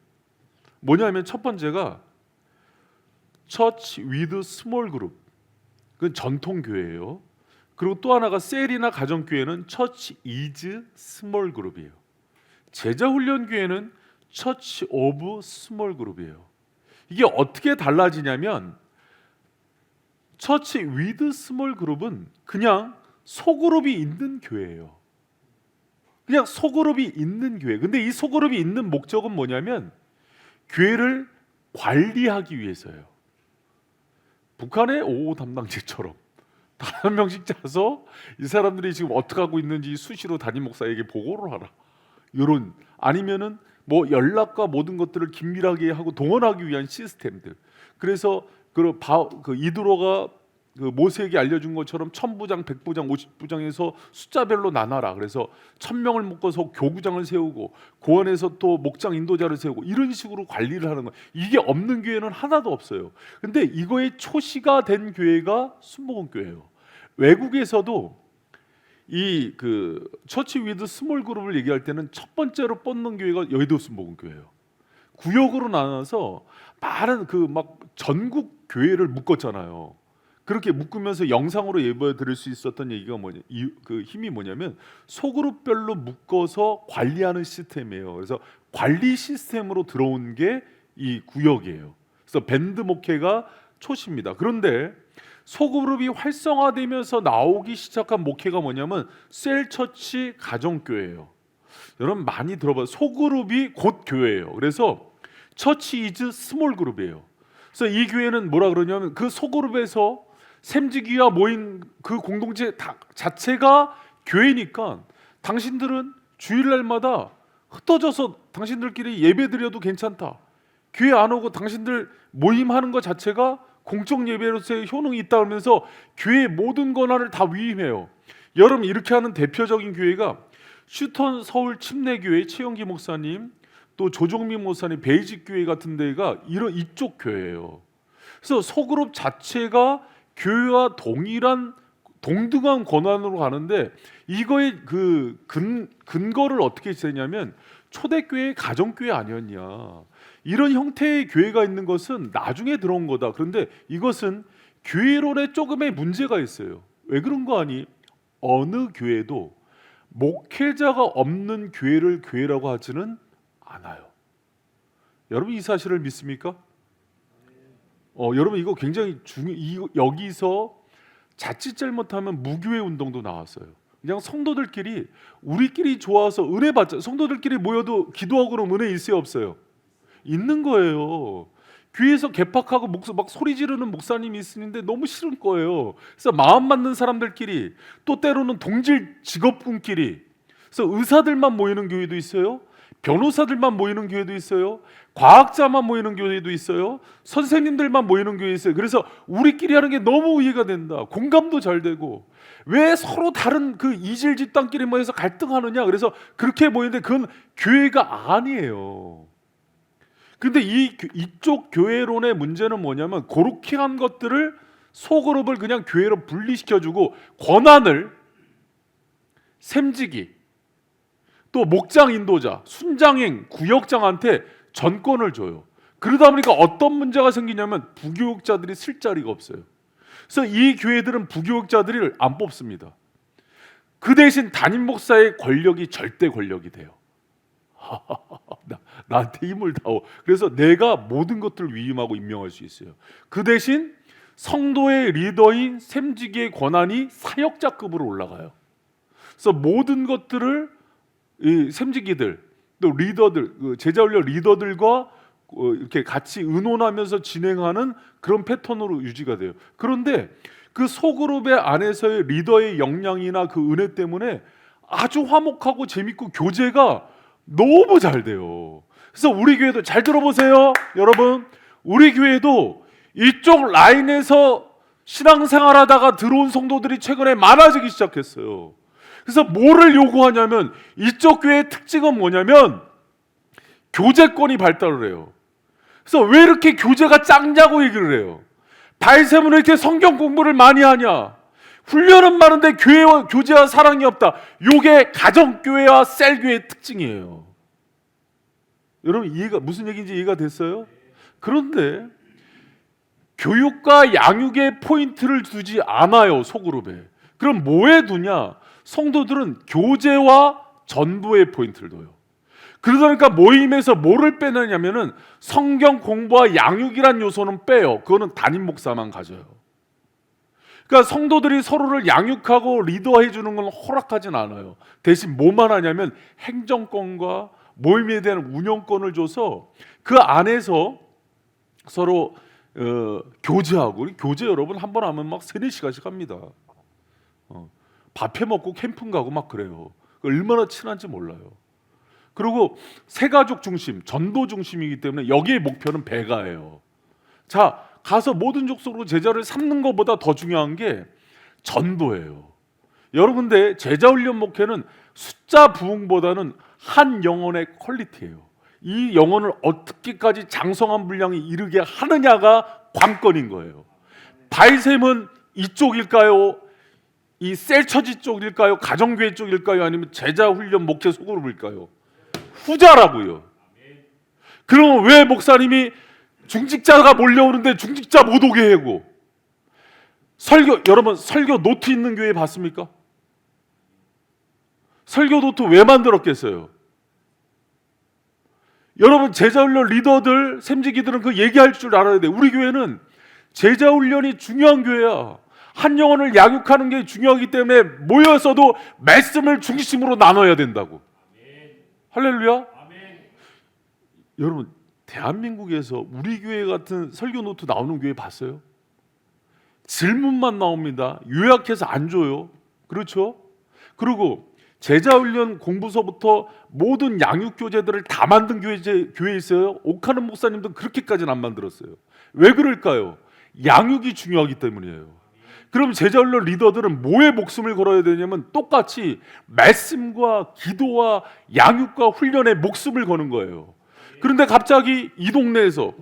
뭐냐면 첫 번째가 Church with Small Group, 그건 전통 교회예요. 그리고 또 하나가 셀이나 가정 교회는 Church is Small Group이에요. 제자 훈련 교회는 Church of Small Group이에요. 이게 어떻게 달라지냐면 Church with Small Group은 그냥 소그룹이 있는 교회예요. 그냥 소그룹이 있는 교회. 근데 이 소그룹이 있는 목적은 뭐냐면 교회를 관리하기 위해서예요. 북한의 5 담당제처럼 단 한 명씩 짜서 이 사람들이 지금 어떻게 하고 있는지 수시로 담임 목사에게 보고를 하라. 이런, 아니면은 뭐 연락과 모든 것들을 긴밀하게 하고 동원하기 위한 시스템들. 그래서 그 이드로가 그 모세에게 알려준 것처럼 1000부장, 100부장, 50부장에서 숫자별로 나눠라. 그래서 1000명을 묶어서 교구장을 세우고 고원에서 또 목장 인도자를 세우고 이런 식으로 관리를 하는 거예요. 이게 없는 교회는 하나도 없어요. 근데 이거의 초시가 된 교회가 순복음 교회예요. 외국에서도 이 처치 위드 스몰 그룹을 얘기할 때는 첫 번째로 뻗는 교회가 여의도 순복음 교회예요. 구역으로 나눠서 많은 막 전국 교회를 묶었잖아요. 그렇게 묶으면서 영상으로 예배 드릴 수 있었던 얘기가 그 힘이 뭐냐면 소그룹별로 묶어서 관리하는 시스템이에요. 그래서 관리 시스템으로 들어온 게 이 구역이에요. 그래서 밴드 목회가 초시입니다. 그런데 소그룹이 활성화되면서 나오기 시작한 목회가 뭐냐면 셀처치 가정교회예요. 여러분 많이 들어봐요. 소그룹이 곧 교회예요. 그래서 처치 이즈 스몰 그룹이에요. 그래서 이 교회는 뭐라 그러냐면 그 소그룹에서 샘지기와 모인 그 공동체 자체가 교회니까 당신들은 주일날마다 흩어져서 당신들끼리 예배드려도 괜찮다. 교회 안 오고 당신들 모임하는 것 자체가 공적 예배로서의 효능이 있다 하면서 교회의 모든 권한을 다 위임해요. 여러분 이렇게 하는 대표적인 교회가 슈턴 서울 침례교회 최영기 목사님, 또 조종민 목사님 베이직 교회 같은 데가 이쪽 교회예요. 그래서 소그룹 자체가 교회와 동등한 권한으로 가는데 이거의 근거를 어떻게 되냐면 초대교회 가정교회 아니었냐. 이런 형태의 교회가 있는 것은 나중에 들어온 거다. 그런데 이것은 교회론에 조금의 문제가 있어요. 왜 그런 거 아니? 어느 교회도 목회자가 없는 교회를 교회라고 하지는 않아요. 여러분 이 사실을 믿습니까? 여러분 이거 굉장히 여기서 자칫 잘못하면 무교회 운동도 나왔어요. 그냥 성도들끼리 우리끼리 좋아서 은혜 받자. 성도들끼리 모여도 기도하고 그러면 은혜 있어요 없어요? 있는 거예요. 교회에서 개팍하고 막 소리 지르는 목사님이 있는데 너무 싫은 거예요. 그래서 마음 맞는 사람들끼리, 또 때로는 동질 직업군끼리, 그래서 의사들만 모이는 교회도 있어요. 변호사들만 모이는 교회도 있어요. 과학자만 모이는 교회도 있어요. 선생님들만 모이는 교회 있어요. 그래서 우리끼리 하는 게 너무 이해가 된다. 공감도 잘 되고. 왜 서로 다른 그 이질 집단끼리 모여서 갈등하느냐? 그래서 그렇게 모이는데 그건 교회가 아니에요. 근데 이쪽 교회론의 문제는 뭐냐면 그렇게 한 것들을 소그룹을 그냥 교회로 분리시켜주고 권한을 샘지기, 또 목장 인도자, 순장행, 구역장한테 전권을 줘요. 그러다 보니까 어떤 문제가 생기냐면 부교육자들이 쓸 자리가 없어요. 그래서 이 교회들은 부교육자들을 안 뽑습니다. 그 대신 담임 목사의 권력이 절대 권력이 돼요. 나한테 힘을 다오. 그래서 내가 모든 것들을 위임하고 임명할 수 있어요. 그 대신 성도의 리더인 샘지기의 권한이 사역자급으로 올라가요. 그래서 모든 것들을 이 샘지기들, 또 리더들, 제자훈련 리더들과 이렇게 같이 의논하면서 진행하는 그런 패턴으로 유지가 돼요. 그런데 그 소그룹의 안에서의 리더의 역량이나 그 은혜 때문에 아주 화목하고 재밌고 교제가 너무 잘 돼요. 그래서 우리 교회도 잘 들어보세요, 여러분. 우리 교회도 이쪽 라인에서 신앙생활하다가 들어온 성도들이 최근에 많아지기 시작했어요. 그래서 뭐를 요구하냐면, 이쪽 교회의 특징은 뭐냐면 교제권이 발달을 해요. 그래서 왜 이렇게 교제가 짱냐고 얘기를 해요. 바이세문은 이렇게 성경 공부를 많이 하냐? 훈련은 많은데 교회와 교제와 사랑이 없다. 요게 가정교회와 셀교회의 특징이에요. 여러분 무슨 얘기인지 이해가 됐어요? 그런데 교육과 양육에 포인트를 두지 않아요, 소그룹에. 그럼 뭐에 두냐? 성도들은 교제와 전도에 포인트를 둬요. 그러다 보니까 모임에서 뭐를 빼느냐면은 성경 공부와 양육이란 요소는 빼요. 그거는 담임 목사만 가져요. 그러니까 성도들이 서로를 양육하고 리더해 주는 건 허락하진 않아요. 대신 뭐만 하냐면 행정권과 모임에 대한 운영권을 줘서 그 안에서 서로 교제하고, 교제 여러분 한 번 하면 막 3-4시간씩 합니다. 밥해 먹고 캠핑 가고 막 그래요. 얼마나 친한지 몰라요. 그리고 새가족 중심, 전도 중심이기 때문에 여기의 목표는 배가예요. 자, 가서 모든 족속으로 제자를 삼는 것보다 더 중요한 게 전도예요. 여러분들 제자훈련 목회는 숫자 부흥보다는 한 영혼의 퀄리티예요. 이 영혼을 어떻게까지 장성한 분량에 이르게 하느냐가 관건인 거예요. 바이셈은 이쪽일까요? 이 셀처지 쪽일까요? 가정교회 쪽일까요? 아니면 제자훈련 목회 소그룹일까요? 후자라고요. 그러면 왜 목사님이 중직자가 몰려오는데 중직자 못 오게 하고, 여러분 설교 노트 있는 교회 봤습니까? 설교 노트 왜 만들었겠어요? 여러분 제자훈련 리더들, 샘지기들은 그 얘기할 줄 알아야 돼. 우리 교회는 제자훈련이 중요한 교회야. 한 영혼을 양육하는 게 중요하기 때문에 모여서도 말씀을 중심으로 나눠야 된다고. 할렐루야. 아멘. 여러분 대한민국에서 우리 교회 같은 설교 노트 나오는 교회 봤어요? 질문만 나옵니다. 요약해서 안 줘요. 그렇죠? 그리고 제자훈련 공부서부터 모든 양육 교재들을 다 만든 교회 있어요? 옥하는 목사님도 그렇게까지는 안 만들었어요. 왜 그럴까요? 양육이 중요하기 때문이에요. 그럼 제자훈련 리더들은 뭐에 목숨을 걸어야 되냐면 똑같이 말씀과 기도와 양육과 훈련에 목숨을 거는 거예요. 그런데 갑자기 이 동네에서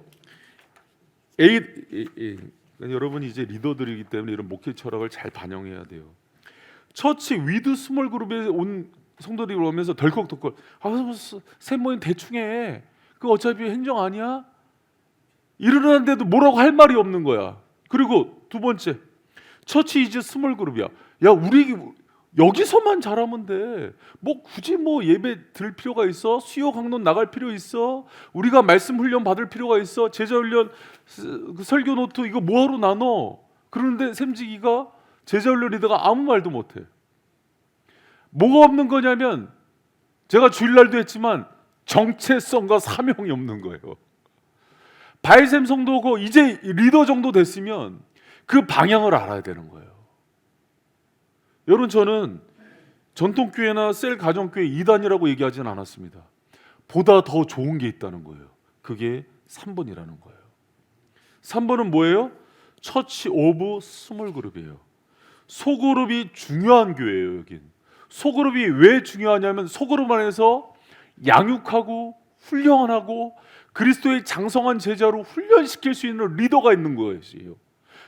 여러분이 이제 리더들이기 때문에 이런 목회 철학을 잘 반영해야 돼요. 처치 위드 스몰 그룹에 온 성도들이 오면서 덜컥덜컥 새 모임 대충 해. 그거 어차피 행정 아니야? 이러는데도 뭐라고 할 말이 없는 거야. 그리고 두 번째, 처치 이제 스몰 그룹이야. 야, 우리 여기서만 잘하면 돼. 뭐 굳이 뭐 예배 들 필요가 있어? 수요 강론 나갈 필요 있어? 우리가 말씀 훈련 받을 필요가 있어? 제자 훈련 설교 노트 이거 뭐하러 나눠? 그런데 샘지기가 제자 훈련 리더가 아무 말도 못해. 뭐가 없는 거냐면 제가 주일날도 했지만 정체성과 사명이 없는 거예요. 바이샘 성도고 이제 리더 정도 됐으면 그 방향을 알아야 되는 거예요. 여러분, 저는 전통교회나 셀 가정교회 이단이라고 얘기하진 않았습니다. 보다 더 좋은 게 있다는 거예요. 그게 3번이라는 거예요. 3번은 뭐예요? 처치 오브 스몰 그룹이에요. 소그룹이 중요한 교회예요. 여긴 소그룹이 왜 중요하냐면 소그룹 안에서 양육하고 훈련하고 그리스도의 장성한 제자로 훈련시킬 수 있는 리더가 있는 거예요.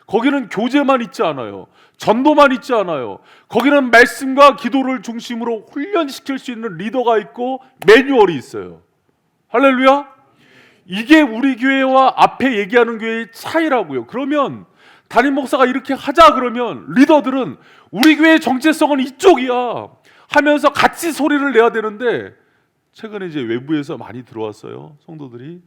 거기는 교제만 있지 않아요. 전도만 있지 않아요. 거기는 말씀과 기도를 중심으로 훈련시킬 수 있는 리더가 있고 매뉴얼이 있어요. 할렐루야. 이게 우리 교회와 앞에 얘기하는 교회의 차이라고요. 그러면 담임 목사가 이렇게 하자 그러면 리더들은 우리 교회의 정체성은 이쪽이야 하면서 같이 소리를 내야 되는데, 최근에 이제 외부에서 많이 들어왔어요, 성도들이.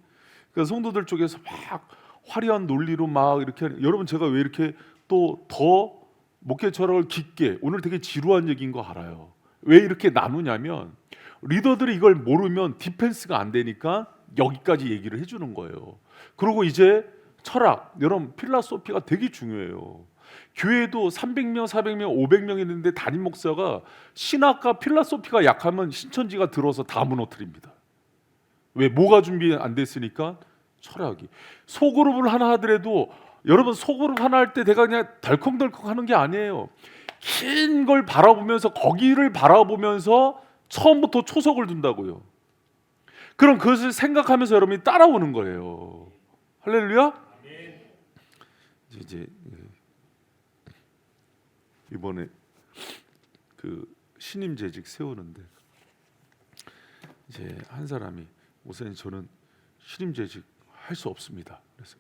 그러니까 성도들 쪽에서 막 화려한 논리로 막 이렇게 여러분, 제가 왜 이렇게 또 더 목회 철학을 깊게, 오늘 되게 지루한 얘기인 거 알아요. 왜 이렇게 나누냐면 리더들이 이걸 모르면 디펜스가 안 되니까 여기까지 얘기를 해주는 거예요. 그리고 이제 철학, 여러분 필라소피가 되게 중요해요. 교회도 300명, 400명, 500명 있는데 담임 목사가 신학과 필라소피가 약하면 신천지가 들어서 다 무너뜨립니다. 왜? 뭐가 준비 안 됐으니까 철학이. 소그룹을 하나 하더라도 여러분, 소그룹 하나 할 때 내가 그냥 덜컹덜컹 하는 게 아니에요. 긴 걸 바라보면서, 거기를 바라보면서 처음부터 초석을 둔다고요. 그럼 그것을 생각하면서 여러분이 따라오는 거예요. 할렐루야. 이제 이번에 그 신임 재직 세우는데 이제 한 사람이, 목사님 저는 신임 재직 할 수 없습니다. 그래서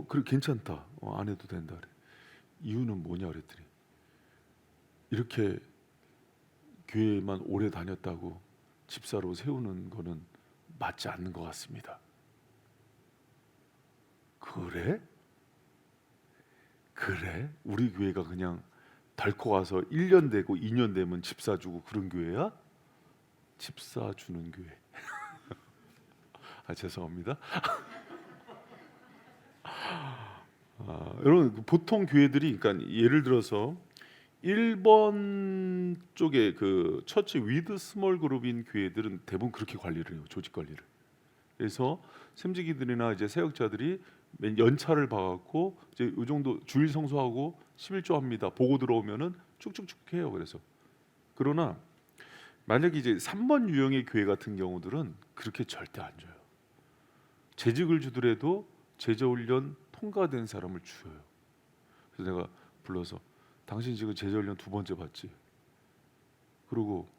그래 괜찮다. 안 해도 된다 그래. 이유는 뭐냐 그랬더니, 이렇게 교회만 오래 다녔다고 집사로 세우는 거는 맞지 않는 것 같습니다. 그래? 우리 교회가 그냥 덜컥 와서 1년 되고 2년 되면 집사 주고 그런 교회야? 집사 주는 교회. 죄송합니다. 여러분, 보통 교회들이, 그러니까 예를 들어서 1번 쪽에 그 처치 위드 스몰 그룹인 교회들은 대부분 그렇게 관리를 해요. 조직 관리를. 그래서 샘지기들이나 이제 사역자들이 연차를 봐갖고 이제 이 정도 주일 성수하고 11조 합니다. 보고 들어오면은 쭉쭉쭉 해요. 그래서 그러나 만약에 이제 3번 유형의 교회 같은 경우들은 그렇게 절대 안 줘요. 재직을 주더라도 제자훈련 통과된 사람을 줘요. 그래서 내가 불러서, 당신 지금 제자훈련 2번째 받지? 그리고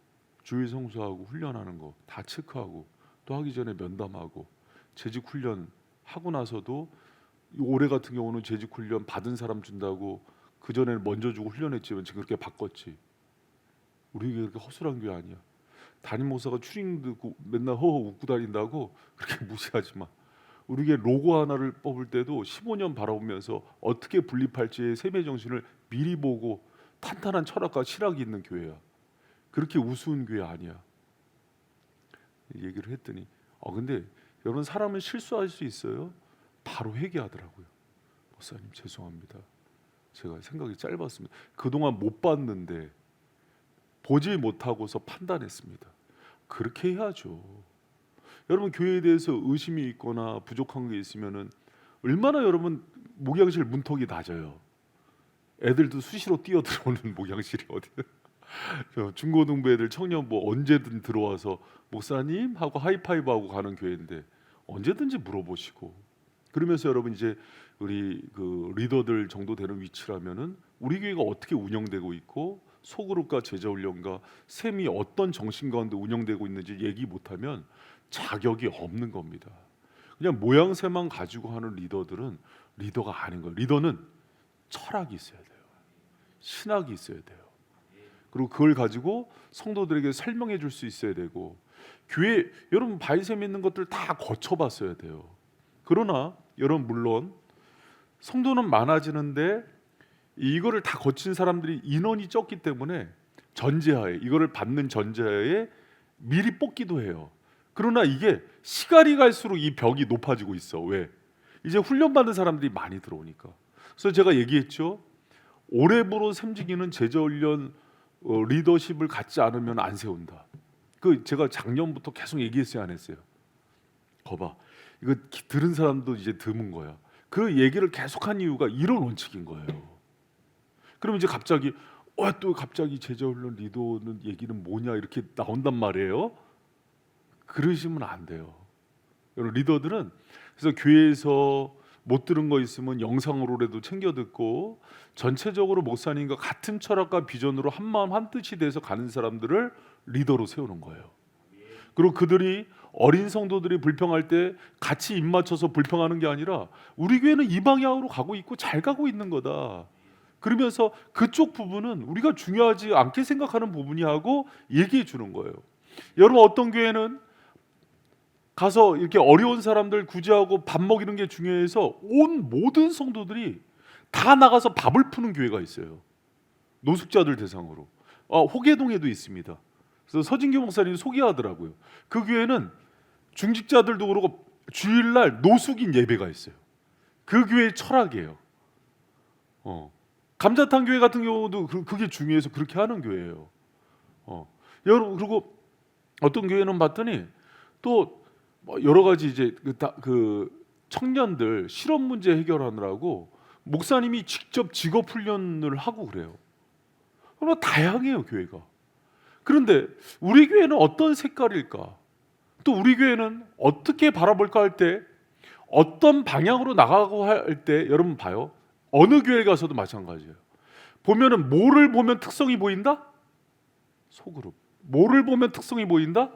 주일 성수하고 훈련하는 거 다 체크하고, 또 하기 전에 면담하고, 재직 훈련 하고 나서도 올해 같은 경우는 재직 훈련 받은 사람 준다고 그 전에는 먼저 주고 훈련했지만 지금 그렇게 바꿨지. 우리 교회 그렇게 허술한 교회 아니야. 담임 목사가 추링 듣고 맨날 허허 웃고 다닌다고 그렇게 무시하지 마. 우리 교회 로고 하나를 뽑을 때도 15년 바라보면서 어떻게 분립할지의 세계 정신을 미리 보고 탄탄한 철학과 실학이 있는 교회야. 그렇게 우스운 교회 아니야. 얘기를 했더니 근데 여러분, 사람은 실수할 수 있어요. 바로 회개하더라고요. 목사님 죄송합니다. 제가 생각이 짧았습니다. 그동안 못 봤는데 보지 못하고서 판단했습니다. 그렇게 해야죠. 여러분, 교회에 대해서 의심이 있거나 부족한 게 있으면은 얼마나 여러분 목양실 문턱이 낮아요. 애들도 수시로 뛰어 들어오는 목양실이 어디는 중고등부 애들, 청년부 언제든 들어와서 목사님 하고 하이파이브 하고 가는 교회인데 언제든지 물어보시고, 그러면서 여러분 이제 우리 그 리더들 정도 되는 위치라면은 우리 교회가 어떻게 운영되고 있고 소그룹과 제자훈련과 셈이 어떤 정신 가운데 운영되고 있는지 얘기 못하면 자격이 없는 겁니다. 그냥 모양새만 가지고 하는 리더들은 리더가 아닌 거예요. 리더는 철학이 있어야 돼요. 신학이 있어야 돼요. 그리고 그걸 가지고 성도들에게 설명해 줄 수 있어야 되고, 교회 여러분 바이셈 있는 것들 다 거쳐봤어야 돼요. 그러나 여러분, 물론 성도는 많아지는데 이거를 다 거친 사람들이 인원이 적기 때문에 전제하에, 이거를 받는 전제하에 미리 뽑기도 해요. 그러나 이게 시간이 갈수록 이 벽이 높아지고 있어. 왜? 이제 훈련받은 사람들이 많이 들어오니까. 그래서 제가 얘기했죠. 오래부로 샘지기는 제자훈련 리더십을 갖지 않으면 안 세운다. 그 제가 작년부터 계속 얘기했어요, 안 했어요? 거봐, 이거 들은 사람도 이제 드문 거야. 그 얘기를 계속한 이유가 이런 원칙인 거예요. 그럼 이제 갑자기 또 갑자기 제자훈련 리더는 얘기는 뭐냐 이렇게 나온단 말이에요. 그러시면 안 돼요. 여러분, 리더들은 그래서 교회에서 못 들은 거 있으면 영상으로라도 챙겨 듣고 전체적으로 목사님과 같은 철학과 비전으로 한 마음 한 뜻이 돼서 가는 사람들을 리더로 세우는 거예요. 그리고 그들이 어린 성도들이 불평할 때 같이 입 맞춰서 불평하는 게 아니라 우리 교회는 이 방향으로 가고 있고 잘 가고 있는 거다. 그러면서 그쪽 부분은 우리가 중요하지 않게 생각하는 부분이 하고 얘기해 주는 거예요. 여러분, 어떤 교회는 가서 이렇게 어려운 사람들 구제하고 밥 먹이는 게 중요해서 온 모든 성도들이 다 나가서 밥을 푸는 교회가 있어요. 노숙자들 대상으로. 호계동에도 있습니다. 그래서 서진교 목사님이 소개하더라고요. 그 교회는 중직자들도 그러고 주일날 노숙인 예배가 있어요. 그 교회의 철학이에요. 감자탕 교회 같은 경우도 그게 중요해서 그렇게 하는 교회예요. 여러분, 그리고 어떤 교회는 봤더니 또 여러 가지 이제 그 청년들 실업 문제 해결하느라고 목사님이 직접 직업 훈련을 하고 그래요. 그러나 다양해요, 교회가. 그런데 우리 교회는 어떤 색깔일까? 또 우리 교회는 어떻게 바라볼까 할 때, 어떤 방향으로 나가고 할 때, 여러분 봐요. 어느 교회 가서도 마찬가지예요. 보면은 뭐를 보면 특성이 보인다? 소그룹. 뭐를 보면 특성이 보인다?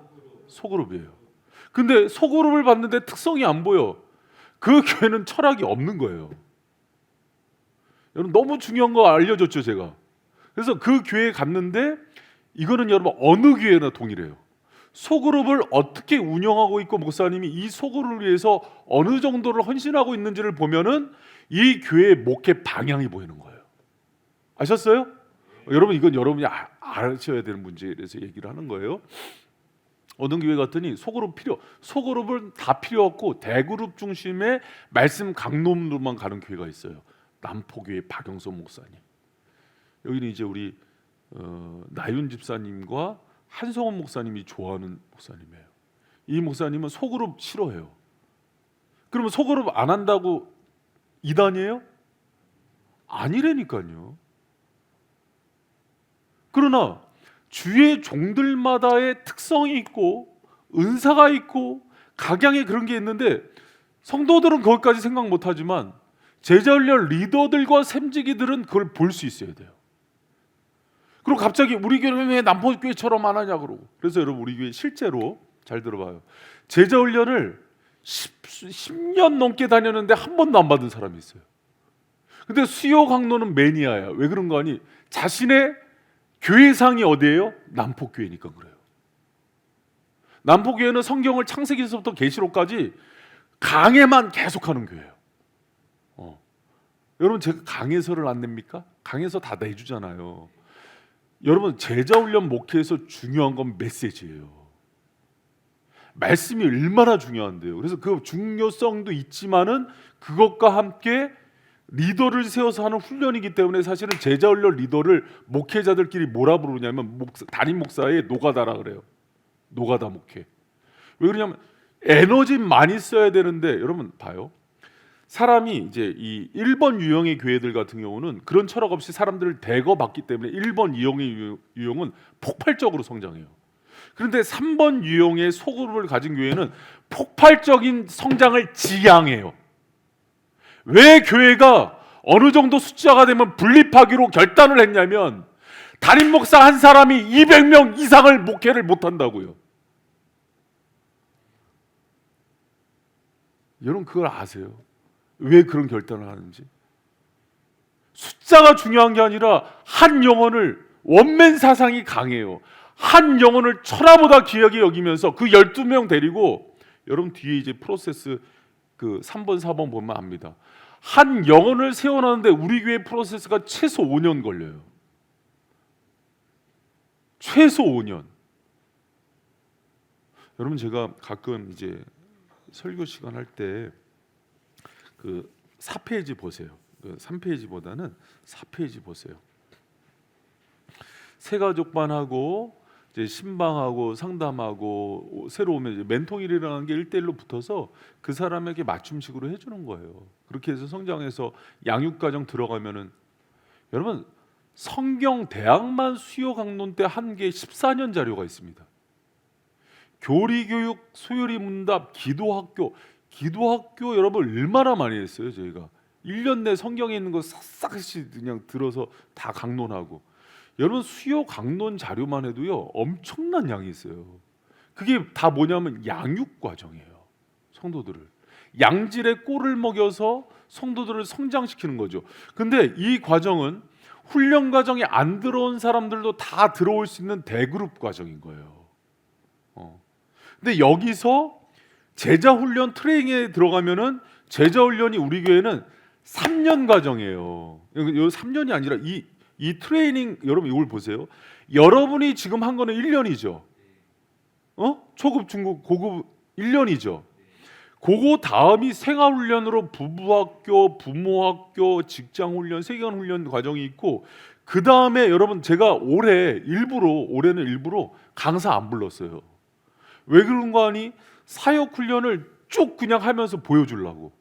소그룹이에요. 근데 소그룹을 봤는데 특성이 안 보여. 그 교회는 철학이 없는 거예요. 여러분, 너무 중요한 거 알려줬죠, 제가. 그래서 그 교회에 갔는데 이거는 여러분 어느 교회나 동일해요. 소그룹을 어떻게 운영하고 있고 목사님이 이 소그룹을 위해서 어느 정도를 헌신하고 있는지를 보면은 이 교회의 목회 방향이 보이는 거예요. 아셨어요? 여러분, 이건 여러분이 아셔야 되는 문제라서 얘기를 하는 거예요. 어떤 교회 갔더니 소그룹은 다 필요 없고 대그룹 중심의 말씀 강론으로만 가는 교회가 있어요. 남포교회 박영선 목사님. 여기는 이제 우리 나윤 집사님과 한성원 목사님이 좋아하는 목사님이에요. 이 목사님은 소그룹 싫어해요. 그러면 소그룹 안 한다고 이단이에요? 아니라니까요. 그러나 주의 종들마다의 특성이 있고 은사가 있고 각양의 그런 게 있는데 성도들은 거기까지 생각 못하지만 제자훈련 리더들과 샘지기들은 그걸 볼 수 있어야 돼요. 그리고 갑자기 우리 교회는 왜 남포교회처럼 안 하냐 그러고. 그래서 여러분, 우리 교회 실제로 잘 들어봐요. 제자훈련을 10년 넘게 다녔는데 한 번도 안 받은 사람이 있어요. 근데 수요 강론은 매니아야. 왜 그런 거 아니? 자신의 교회상이 어디예요? 남포교회니까 그래요. 남포교회는 성경을 창세기에서부터 계시록까지 강해만 계속하는 교회예요. 여러분, 제가 강해서를 안 냅니까? 강해서 다 내주잖아요. 여러분, 제자훈련 목회에서 중요한 건 메시지예요. 말씀이 얼마나 중요한데요. 그래서 그 중요성도 있지만은 그것과 함께 리더를 세워서 하는 훈련이기 때문에 사실은 제자훈련 리더를 목회자들끼리 뭐라 부르냐면 담임 목사의 노가다라 그래요. 노가다 목회. 왜 그러냐면 에너지 많이 써야 되는데, 여러분 봐요. 사람이 이제 이 1번 유형의 교회들 같은 경우는 그런 철학 없이 사람들을 대거 받기 때문에 1번 유형은 폭발적으로 성장해요. 그런데 3번 유형의 소그룹을 가진 교회는 폭발적인 성장을 지향해요. 왜 교회가 어느 정도 숫자가 되면 분립하기로 결단을 했냐면 담임 목사 한 사람이 200명 이상을 목회를 못한다고요. 여러분, 그걸 아세요? 왜 그런 결단을 하는지? 숫자가 중요한 게 아니라 한 영혼을, 원맨 사상이 강해요. 한 영혼을 천하보다 귀하게 여기면서 그 12명 데리고, 여러분 뒤에 이제 프로세스 그 3번 4번 보면 압니다. 한 영혼을 세워놨는데 우리 교회 프로세스가 최소 5년 걸려요. 최소 5년. 여러분 제가 가끔 이제 설교 시간 할 때 그 4페이지 보세요. 그 3페이지보다는 4페이지 보세요. 새가족반하고 이제 신방하고 상담하고 새로 오면 이제 멘토링이라는 게 1대1로 붙어서 그 사람에게 맞춤식으로 해주는 거예요. 그렇게 해서 성장해서 양육과정 들어가면은 여러분 성경 대학만 수요 강론 때 한 게 14년 자료가 있습니다. 교리교육, 소요리 문답, 기도학교 여러분 얼마나 많이 했어요. 저희가 1년 내 성경에 있는 거 싹싹이 그냥 들어서 다 강론하고, 여러분 수요 강론 자료만 해도요 엄청난 양이 있어요. 그게 다 뭐냐면 양육 과정이에요. 성도들을 양질의 꼴을 먹여서 성도들을 성장시키는 거죠. 근데 이 과정은 훈련 과정에 안 들어온 사람들도 다 들어올 수 있는 대그룹 과정인 거예요. 근데 여기서 제자 훈련 트레이닝에 들어가면은 제자 훈련이 우리 교회는 3년 과정이에요. 이 3년이 아니라 이 트레이닝, 여러분 이걸 보세요. 여러분이 지금 한 거는 1년이죠. 초급, 중급, 고급 1년이죠. 그거 다음이 생활훈련으로 부부학교, 부모학교, 직장훈련, 세계관훈련 과정이 있고, 그 다음에 여러분 제가 올해는 일부러 강사 안 불렀어요. 왜 그런가 하니 사역훈련을 쭉 그냥 하면서 보여주려고.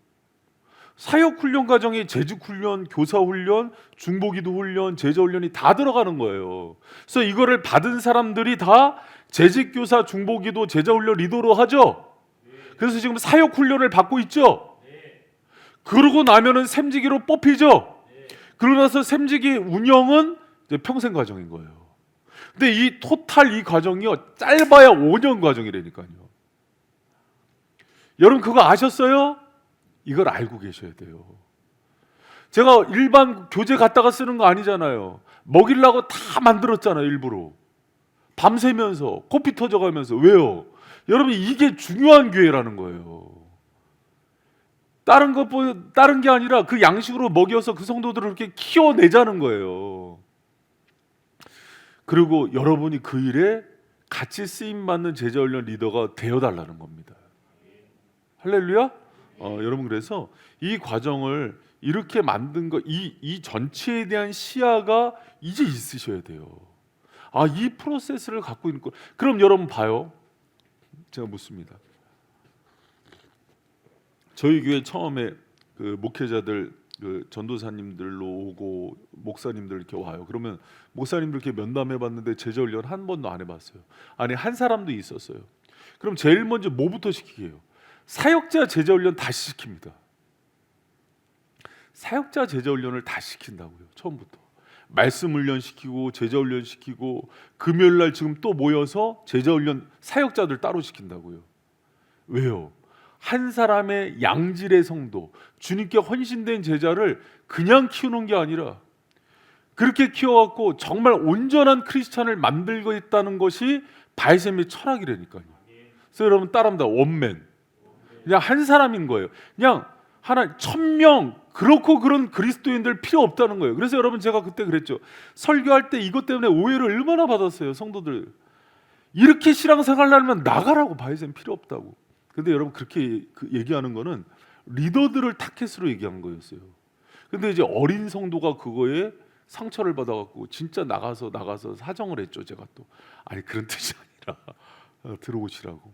사역훈련 과정에 재직훈련, 교사훈련, 중보기도훈련, 제자훈련이 다 들어가는 거예요. 그래서 이거를 받은 사람들이 다 재직교사, 중보기도, 제자훈련 리더로 하죠. 그래서 지금 사역훈련을 받고 있죠. 그러고 나면은 샘지기로 뽑히죠. 그러고 나서 샘지기 운영은 이제 평생 과정인 거예요. 근데 이 토탈 이 과정이요 짧아야 5년 과정이라니까요. 여러분 그거 아셨어요? 이걸 알고 계셔야 돼요. 제가 일반 교재 갖다가 쓰는 거 아니잖아요. 먹이려고 다 만들었잖아요. 일부러 밤새면서 코피 터져가면서. 왜요? 여러분 이게 중요한 교회라는 거예요. 다른 게 아니라 그 양식으로 먹여서 그 성도들을 이렇게 키워내자는 거예요. 그리고 여러분이 그 일에 같이 쓰임받는 제자훈련 리더가 되어달라는 겁니다. 할렐루야? 여러분 그래서 이 과정을 이렇게 만든 거, 이 전체에 대한 시야가 이제 있으셔야 돼요. 이 프로세스를 갖고 있는 거. 그럼 여러분 봐요. 제가 묻습니다. 저희 교회 처음에 그 목회자들, 그 전도사님들로 오고 목사님들 이렇게 와요. 그러면 목사님들 이렇게 면담해봤는데 제자훈련 한 번도 안 해봤어요. 아니 한 사람도 있었어요. 그럼 제일 먼저 뭐부터 시키게 해요? 사역자 제자훈련 다시 시킵니다. 사역자 제자훈련을 다시 시킨다고요. 처음부터 말씀 훈련 시키고 제자훈련 시키고, 금요일날 지금 또 모여서 제자훈련 사역자들 따로 시킨다고요. 왜요? 한 사람의 양질의 성도, 주님께 헌신된 제자를 그냥 키우는 게 아니라 그렇게 키워갖고 정말 온전한 크리스찬을 만들고 있다는 것이 바이셈의 철학이라니까요. 그래서 여러분 따라합니다. 원맨. 그냥 한 사람인 거예요. 그냥 하나 1000명 그렇고 그런 그리스도인들 필요 없다는 거예요. 그래서 여러분 제가 그때 그랬죠. 설교할 때 이것 때문에 오해를 얼마나 받았어요. 성도들 이렇게 신앙생활 하려면 나가라고, 바이셈 필요 없다고. 근데 여러분 그렇게 얘기하는 거는 리더들을 타켓으로 얘기한 거였어요. 근데 이제 어린 성도가 그거에 상처를 받아갖고 진짜 나가서 사정을 했죠. 제가 또 아니 그런 뜻이 아니라 들어오시라고.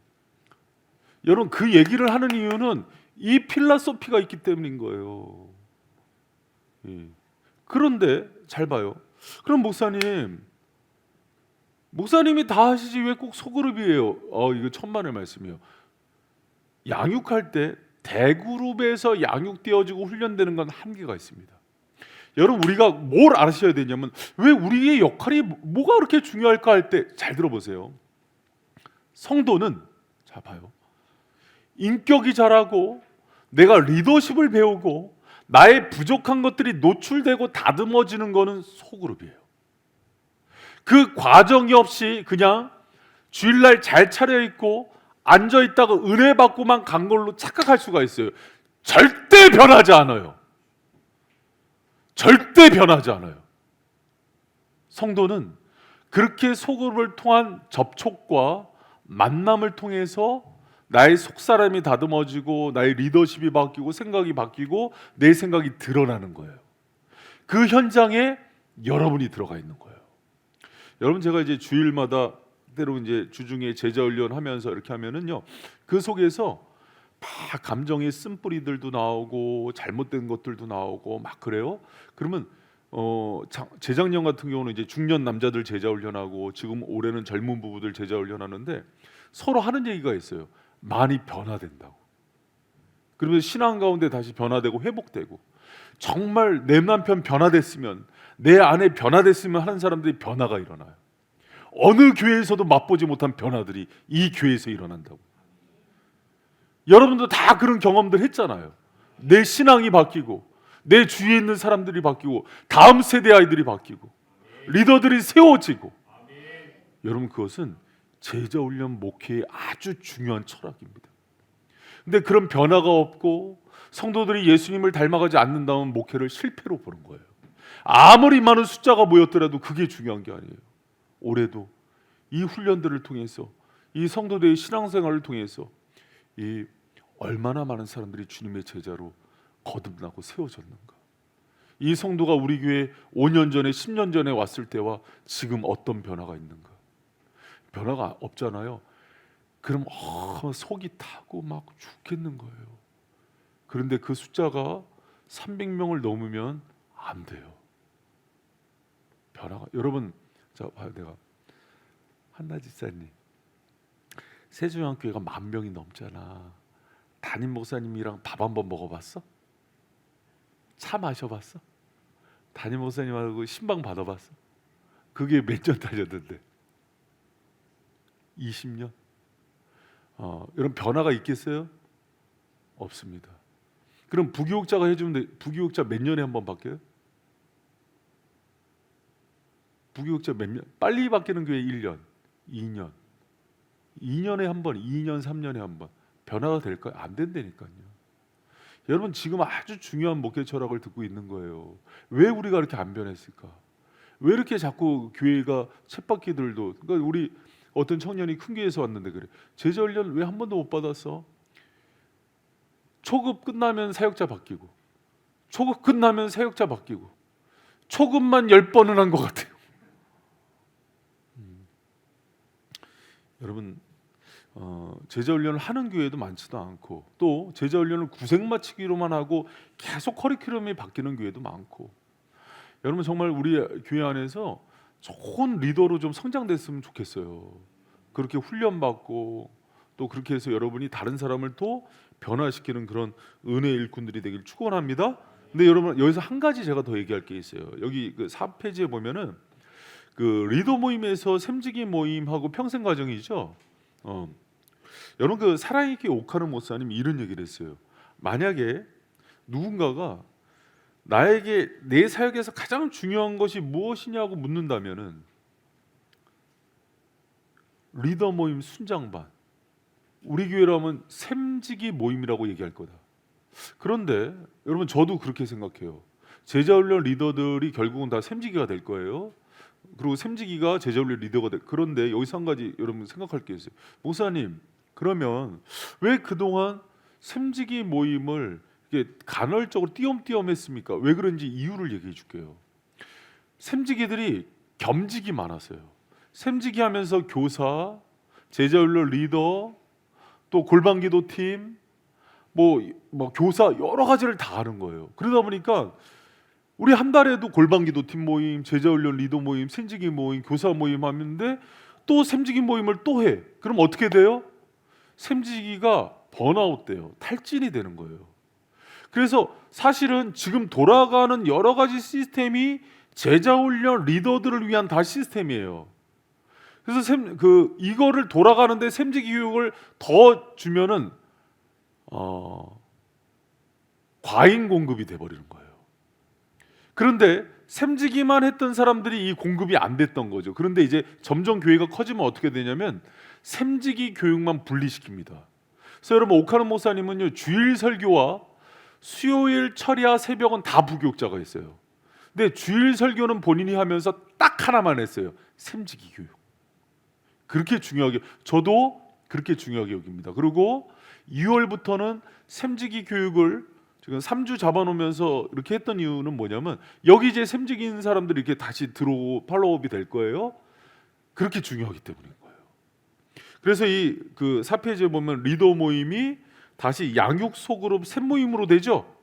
여러분 그 얘기를 하는 이유는 이 필라소피가 있기 때문인 거예요. 그런데 잘 봐요. 그럼 목사님이 다 하시지 왜 꼭 소그룹이에요? 이거 천만의 말씀이에요. 양육할 때 대그룹에서 양육되어지고 훈련되는 건 한계가 있습니다. 여러분 우리가 뭘 아셔야 되냐면, 왜 우리의 역할이 뭐가 그렇게 중요할까 할 때 잘 들어보세요. 성도는 자 봐요. 인격이 자라고 내가 리더십을 배우고 나의 부족한 것들이 노출되고 다듬어지는 거는 소그룹이에요. 그 과정이 없이 그냥 주일날 잘 차려입고 앉아있다가 은혜 받고만 간 걸로 착각할 수가 있어요. 절대 변하지 않아요. 절대 변하지 않아요. 성도는 그렇게 소금을 통한 접촉과 만남을 통해서 나의 속사람이 다듬어지고 나의 리더십이 바뀌고 생각이 바뀌고 내 생각이 드러나는 거예요. 그 현장에 여러분이 들어가 있는 거예요. 여러분, 제가 이제 주일마다 때로 이제 주중에 제자 훈련 하면서 이렇게 하면은요, 그 속에서 막 감정의 쓴뿌리들도 나오고 잘못된 것들도 나오고 막 그래요. 그러면 재작년 같은 경우는 이제 중년 남자들 제자 훈련하고 지금 올해는 젊은 부부들 제자 훈련하는데 서로 하는 얘기가 있어요. 많이 변화된다고. 그러면 신앙 가운데 다시 변화되고 회복되고, 정말 내 남편 변화됐으면, 내 아내 변화됐으면 하는 사람들이 변화가 일어나요. 어느 교회에서도 맛보지 못한 변화들이 이 교회에서 일어난다고. 여러분도 다 그런 경험들 했잖아요. 내 신앙이 바뀌고, 내 주위에 있는 사람들이 바뀌고, 다음 세대 아이들이 바뀌고, 리더들이 세워지고. 여러분, 그것은 제자훈련 목회의 아주 중요한 철학입니다. 근데 그런 변화가 없고 성도들이 예수님을 닮아가지 않는다면 목회를 실패로 보는 거예요. 아무리 많은 숫자가 모였더라도 그게 중요한 게 아니에요. 올해도 이 훈련들을 통해서, 이 성도들의 신앙생활을 통해서 이 얼마나 많은 사람들이 주님의 제자로 거듭나고 세워졌는가. 이 성도가 우리 교회에 5년 전에 10년 전에 왔을 때와 지금 어떤 변화가 있는가. 변화가 없잖아요. 그럼 속이 타고 막 죽겠는 거예요. 그런데 그 숫자가 300명을 넘으면 안 돼요. 변화가. 여러분, 자 봐요. 내가 한나 집사님, 세종양교회가 10,000명이 넘잖아. 담임 목사님이랑 밥 한번 먹어봤어? 차 마셔봤어? 담임 목사님하고 신방 받아봤어? 그게 몇 년 다녔는데? 20년? 이런 변화가 있겠어요? 없습니다. 그럼 부교육자가 해주면 돼. 부교육자 몇 년에 한 번 바뀌어요? 부교육자 몇 년? 빨리 바뀌는 교회 1년, 2년, 2년에 한 번, 2년, 3년에 한 번. 변화가 될까요? 안 된다니까요. 여러분, 지금 아주 중요한 목회 철학을 듣고 있는 거예요. 왜 우리가 이렇게 안 변했을까? 왜 이렇게 자꾸 교회가 쳇바퀴들도, 그러니까 우리 어떤 청년이 큰 교회에서 왔는데 그래. 제자 훈련 왜 한 번도 못 받았어? 초급 끝나면 사역자 바뀌고, 초급 끝나면 사역자 바뀌고, 초급만 10번은 한 것 같아요. 여러분, 제자 훈련을 하는 교회도 많지도 않고, 또 제자 훈련을 구색 맞추기로만 하고 계속 커리큘럼이 바뀌는 교회도 많고. 여러분, 정말 우리 교회 안에서 좋은 리더로 좀 성장됐으면 좋겠어요. 그렇게 훈련받고 또 그렇게 해서 여러분이 다른 사람을 또 변화시키는 그런 은혜의 일꾼들이 되길 축원합니다. 근데 여러분, 여기서 한 가지 제가 더 얘기할 게 있어요. 여기 그 4페이지에 보면은 그 리더 모임에서 샘지기 모임하고 평생 과정이죠. 여러분, 그 살아있게 옥하는 목사님이 이런 얘기를 했어요. 만약에 누군가가 나에게 내 사역에서 가장 중요한 것이 무엇이냐고 묻는다면은 리더 모임 순장반, 우리 교회라면 샘지기 모임이라고 얘기할 거다. 그런데 여러분, 저도 그렇게 생각해요. 제자훈련 리더들이 결국은 다 샘지기가 될 거예요. 그리고 샘지기가 제자훈련 리더가 될. 그런데 여기서 한 가지 여러분 생각할 게 있어요. 목사님, 그러면 왜 그동안 샘지기 모임을 이게 간헐적으로 띄엄띄엄 했습니까? 왜 그런지 이유를 얘기해 줄게요. 샘지기들이 겸직이 많았어요. 샘지기 하면서 교사, 제자훈련 리더, 또 골방기도 팀, 뭐 교사, 여러 가지를 다 하는 거예요. 그러다 보니까 우리 한 달에도 골방기도 팀 모임, 제자훈련 리더 모임, 샘지기 모임, 교사 모임 하는데 또 샘지기 모임을 또 해. 그럼 어떻게 돼요? 샘지기가 번아웃 돼요. 탈진이 되는 거예요. 그래서 사실은 지금 돌아가는 여러 가지 시스템이 제자훈련 리더들을 위한 다 시스템이에요. 그래서 이거를 돌아가는데 샘지기 교육을 더 주면은 과잉 공급이 돼버리는 거예요. 그런데 샘지기만 했던 사람들이 이 공급이 안 됐던 거죠. 그런데 이제 점점 교회가 커지면 어떻게 되냐면 샘지기 교육만 분리시킵니다. 그래서 여러분, 오카노 목사님은요, 주일 설교와 수요일 철야 새벽은 다 부교육자가 있어요. 근데 주일 설교는 본인이 하면서 딱 하나만 했어요. 샘지기 교육. 그렇게 중요하게, 저도 그렇게 중요하게 여깁니다. 그리고 2월부터는 샘지기 교육을 지금 3주 잡아놓으면서 이렇게 했던 이유는 뭐냐면, 여기 이제 샘지기인 사람들이 이렇게 다시 들어오고 팔로우업이 될 거예요. 그렇게 중요하기 때문인 거예요. 그래서 이 그 4페이지에 보면 리더 모임이 다시 양육 소그룹 샘 모임으로 되죠.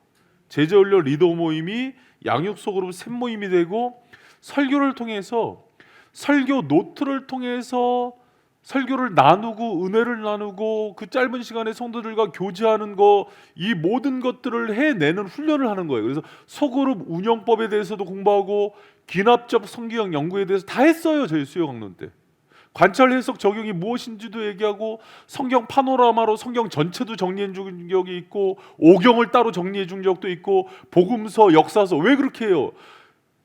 제자훈련 리더 모임이 양육 소그룹 샘 모임이 되고, 설교를 통해서, 설교 노트를 통해서 설교를 나누고 은혜를 나누고 그 짧은 시간에 성도들과 교제하는 거, 이 모든 것들을 해내는 훈련을 하는 거예요. 그래서 소그룹 운영법에 대해서도 공부하고 귀납적 성경 연구에 대해서 다 했어요. 저희 수요 강론 때. 관찰 해석 적용이 무엇인지도 얘기하고, 성경 파노라마로 성경 전체도 정리해 준 적이 있고, 오경을 따로 정리해 준 적도 있고, 복음서, 역사서. 왜 그렇게 해요?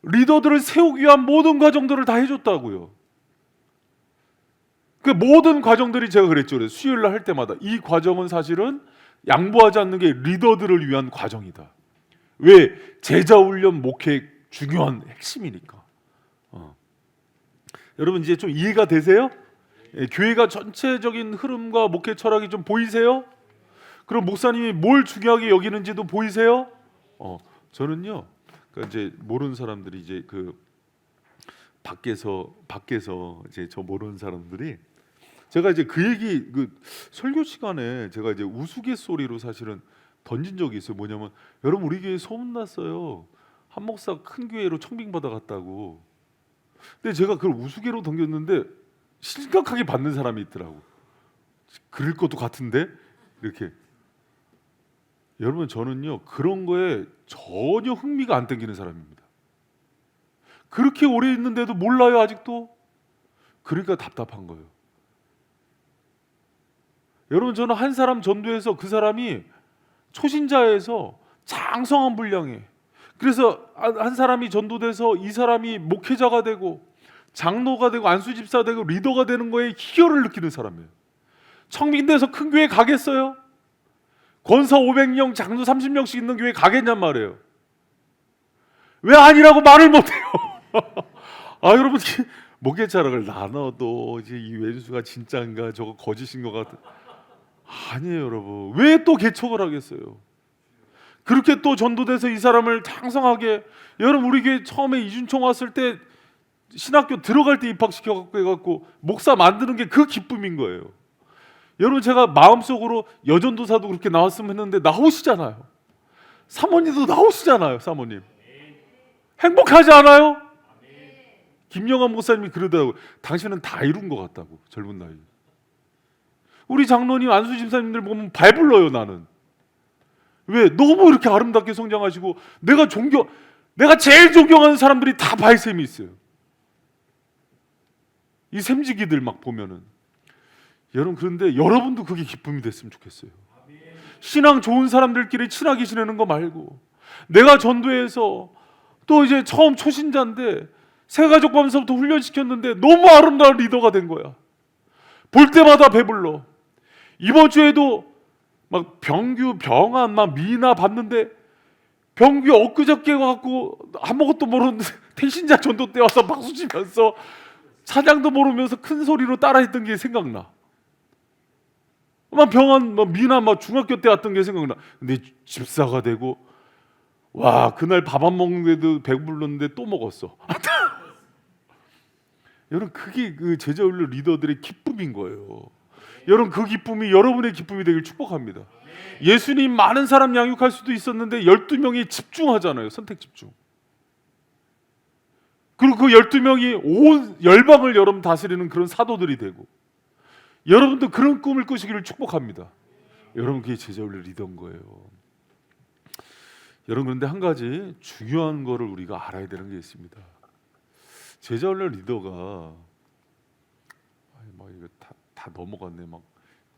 리더들을 세우기 위한 모든 과정들을 다 해줬다고요. 그 모든 과정들이, 제가 그랬죠. 그래서 수요일 날 할 때마다 이 과정은 사실은 양보하지 않는 게 리더들을 위한 과정이다. 왜? 제자 훈련 목회 중요한 핵심이니까. 여러분 이제 좀 이해가 되세요? 예, 교회가 전체적인 흐름과 목회 철학이 좀 보이세요? 그럼 목사님이 뭘 중요하게 여기는지도 보이세요? 저는요. 그러니까 이제 모르는 사람들이 이제 그 밖에서 이제 저 모르는 사람들이, 제가 이제 그 얘기 그 설교 시간에 제가 이제 우스갯소리로 사실은 던진 적이 있어요. 뭐냐면, 여러분 우리 교회 소문 났어요. 한 목사 큰 교회로 청빙 받아 갔다고. 근데 제가 그걸 우스개로 던졌는데 심각하게 받는 사람이 있더라고. 그럴 것도 같은데 이렇게. 여러분 저는요 그런 거에 전혀 흥미가 안 땡기는 사람입니다. 그렇게 오래 있는데도 몰라요 아직도. 그러니까 답답한 거예요. 여러분 저는 한 사람 전도해서 그 사람이 초신자에서 장성한 분량에, 그래서 한 사람이 전도돼서 이 사람이 목회자가 되고 장로가 되고 안수집사 되고 리더가 되는 거에 희열을 느끼는 사람이에요. 청빙대에서 큰 교회 가겠어요? 권사 500명, 장로 30명씩 있는 교회 가겠냔 말이에요. 왜 아니라고 말을 못해요? 여러분 목회 철학을 나눠도 이제 이 왼수가 진짜인가 저거 거짓인 것 같은. 아니에요 여러분. 왜 또 개척을 하겠어요? 그렇게 또 전도돼서 이 사람을 장성하게. 여러분 우리 교회 처음에 이준총 왔을 때 신학교 들어갈 때 입학시켜갖고 해갖고 목사 만드는 게 그 기쁨인 거예요. 여러분 제가 마음속으로 여전도사도 그렇게 나왔으면 했는데 나오시잖아요. 사모님도 나오시잖아요. 사모님 행복하지 않아요? 김영환 목사님이 그러더라고요. 당신은 다 이룬 것 같다고. 젊은 나이. 우리 장로님 안수 집사님들 보면 발불러요. 나는 왜? 너무 이렇게 아름답게 성장하시고, 내가 제일 존경하는 사람들이 다 바이셈이 있어요. 이 샘지기들 막 보면은. 여러분 그런데 여러분도 그게 기쁨이 됐으면 좋겠어요. 신앙 좋은 사람들끼리 친하게 지내는 거 말고, 내가 전도해서 또 이제 처음 초신자인데 새가족 밤서부터 훈련시켰는데 너무 아름다운 리더가 된 거야. 볼 때마다 배불러. 이번 주에도 막 병규, 병안, 막 미나 봤는데, 병규 엊그저께 갖고 아무것도 모르는 태신자 전도 때 와서 박수 치면서 사장도 모르면서 큰 소리로 따라했던 게 생각나. 막 병안, 막 미나, 막 중학교 때 왔던 게 생각나. 근데 집사가 되고, 와 그날 밥 안 먹는데도 배불렀는데 또 먹었어. 여러분 그게 그 제자훈련 리더들의 기쁨인 거예요. 여러분 그 기쁨이 여러분의 기쁨이 되길 축복합니다. 예수님 많은 사람 양육할 수도 있었는데 12명이 집중하잖아요. 선택 집중. 그리고 그 12명이 온 열방을 여러분 다스리는 그런 사도들이 되고, 여러분도 그런 꿈을 꾸시기를 축복합니다. 여러분 그게 제자훈련 리더인 거예요. 여러분 그런데 한 가지 중요한 거를 우리가 알아야 되는 게 있습니다. 제자훈련 리더가 막 이거 다 넘어갔네. 막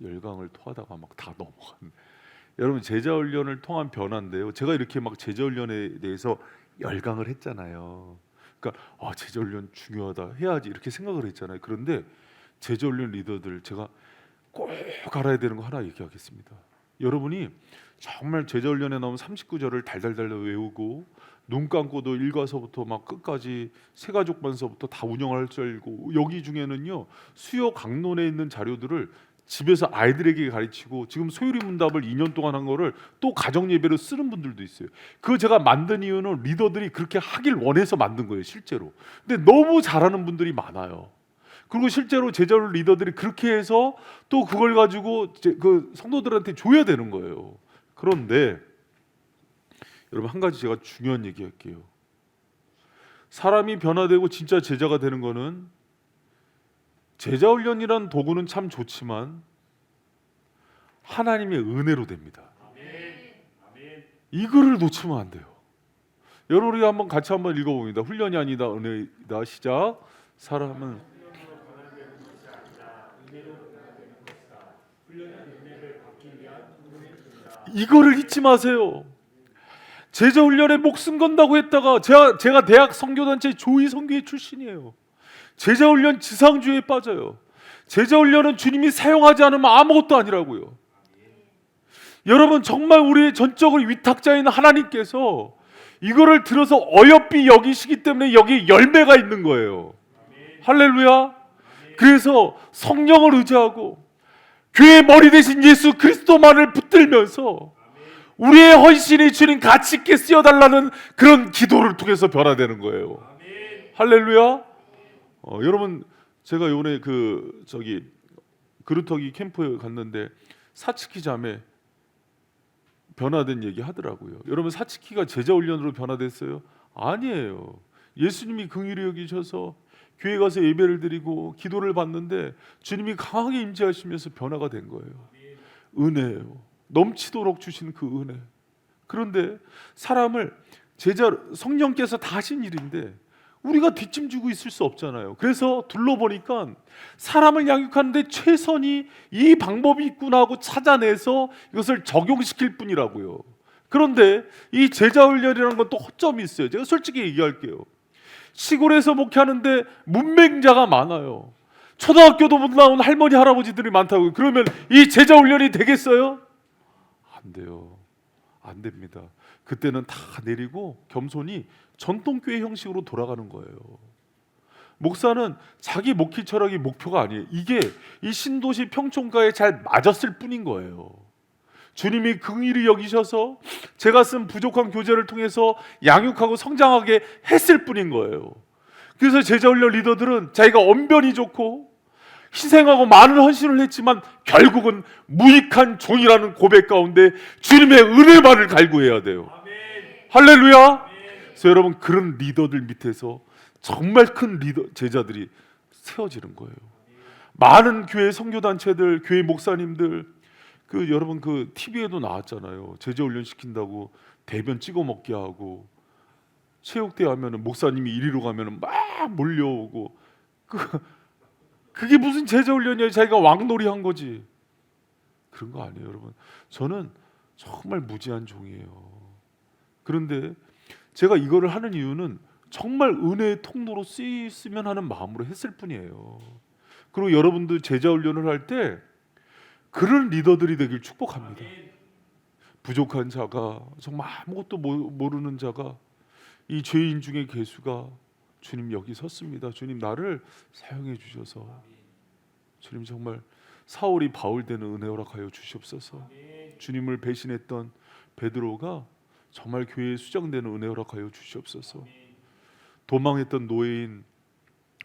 열강을 토하다가 막 다 넘어갔네. 여러분 제자훈련을 통한 변화인데요. 제가 이렇게 막 제자훈련에 대해서 열강을 했잖아요. 그러니까 제자훈련 중요하다 해야지 이렇게 생각을 했잖아요. 그런데 제자훈련 리더들 제가 꼭 알아야 되는 거 하나 얘기하겠습니다. 여러분이 정말 제자훈련에 나오면 39절을 달달달 외우고 눈 감고도 일과서부터 막 끝까지 세가족반서부터 다 운영할 줄 알고, 여기 중에는요 수요 강론에 있는 자료들을 집에서 아이들에게 가르치고 지금 소율이 문답을 2년 동안 한 거를 또 가정 예배로 쓰는 분들도 있어요. 그거 제가 만든 이유는 리더들이 그렇게 하길 원해서 만든 거예요, 실제로. 근데 너무 잘하는 분들이 많아요. 그리고 실제로 제자로 리더들이 그렇게 해서 또 그걸 가지고 그 성도들한테 줘야 되는 거예요. 그런데 여러분, 한 가지 제가 중요한 얘기 할게요. 사람이 변화되고 진짜 제자가 되는 거는, 제자 훈련이란 도구는 참 좋지만 하나님의 은혜로 됩니다. 이거를 놓치면 안 돼요. 여러분, 우리 한번 같이 한번 읽어봅니다. 훈련이 아니다 은혜이다. 시작. 사람은 이거를 잊지 마세요. 제자 훈련에 목숨 건다고 했다가, 제가 대학 선교단체 조이 선교회 출신이에요. 제자 훈련 지상주의에 빠져요. 제자 훈련은 주님이 사용하지 않으면 아무것도 아니라고요. 여러분, 정말 우리의 전적으로 위탁자인 하나님께서 이거를 들어서 어여삐 여기시기 때문에 여기 열매가 있는 거예요. 할렐루야. 그래서 성령을 의지하고 교회의 머리 대신 예수 그리스도만을 붙들면서 우리의 헌신이 주님 가치 있게 쓰여달라는 그런 기도를 통해서 변화되는 거예요. 할렐루야. 여러분, 제가 요번에 그루터기 캠프에 갔는데 사치키 자매 변화된 얘기 하더라고요. 여러분, 사치키가 제자 훈련으로 변화됐어요? 아니에요. 예수님이 긍휼히 여기셔서 교회 가서 예배를 드리고 기도를 받는데 주님이 강하게 임재하시면서 변화가 된 거예요. 은혜예요. 넘치도록 주신 그 은혜. 그런데 사람을 성령께서 다 하신 일인데 우리가 뒷짐지고 있을 수 없잖아요. 그래서 둘러보니까 사람을 양육하는데 최선이 이 방법이 있구나 하고 찾아내서 이것을 적용시킬 뿐이라고요. 그런데 이 제자 훈련이라는 건 또 허점이 있어요. 제가 솔직히 얘기할게요. 시골에서 목회하는데 문맹자가 많아요. 초등학교도 못 나온 할머니 할아버지들이 많다고요. 그러면 이 제자 훈련이 되겠어요? 안 돼요. 안 됩니다. 그때는 다 내리고 겸손히 전통교회 형식으로 돌아가는 거예요. 목사는 자기 목회 철학이 목표가 아니에요. 이게 이 신도시 평촌가에 잘 맞았을 뿐인 거예요. 주님이 긍휼히 여기셔서 제가 쓴 부족한 교재를 통해서 양육하고 성장하게 했을 뿐인 거예요. 그래서 제자훈련 리더들은 자기가 언변이 좋고 희생하고 많은 헌신을 했지만 결국은 무익한 종이라는 고백 가운데 주님의 은혜만을 갈구해야 돼요. 할렐루야. 그래서 여러분, 그런 리더들 밑에서 정말 큰 제자들이 세워지는 거예요. 많은 교회 선교단체들, 교회 목사님들, 여러분 TV에도 나왔잖아요. 제자 훈련 시킨다고 대변 찍어 먹게 하고, 체육대회 하면은 목사님이 이리로 가면은 막 몰려오고, 그게 무슨 제자 훈련이에요? 자기가 왕놀이 한 거지. 그런 거 아니에요, 여러분. 저는 정말 무지한 종이에요. 그런데 제가 이거를 하는 이유는 정말 은혜의 통로로 쓰였으면 하는 마음으로 했을 뿐이에요. 그리고 여러분들 제자 훈련을 할 때 그런 리더들이 되길 축복합니다. 부족한 자가, 정말 아무것도 모르는 자가, 이 죄인 중에 괴수가 주님 여기 섰습니다. 주님 나를 사용해 주셔서, 주님 정말 사울이 바울 되는 은혜 허락하여 주시옵소서. 주님을 배신했던 베드로가 정말 교회에 수장되는 은혜 허락하여 주시옵소서. 도망했던 노예인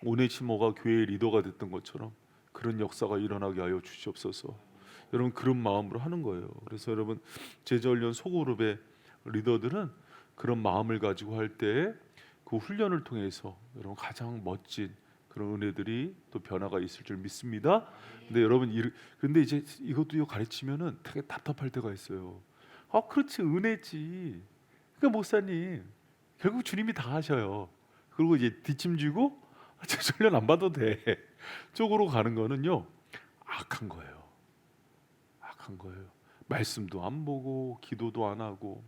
오네시모가 교회의 리더가 됐던 것처럼 그런 역사가 일어나게 하여 주시옵소서. 여러분, 그런 마음으로 하는 거예요. 그래서 여러분, 제자훈련 소그룹의 리더들은 그런 마음을 가지고 할 때 그 훈련을 통해서 여러분 가장 멋진 그런 은혜들이 또 변화가 있을 줄 믿습니다. 근데 여러분, 근데 이제 이것도 가르치면은 되게 답답할 때가 있어요. 그렇지, 은혜지. 그러니까 목사님, 결국 주님이 다 하셔요. 그리고 이제 뒷짐지고 제자 훈련 안 받아도 돼 쪽으로 가는 거는요, 악한 거예요. 악한 거예요. 말씀도 안 보고 기도도 안 하고,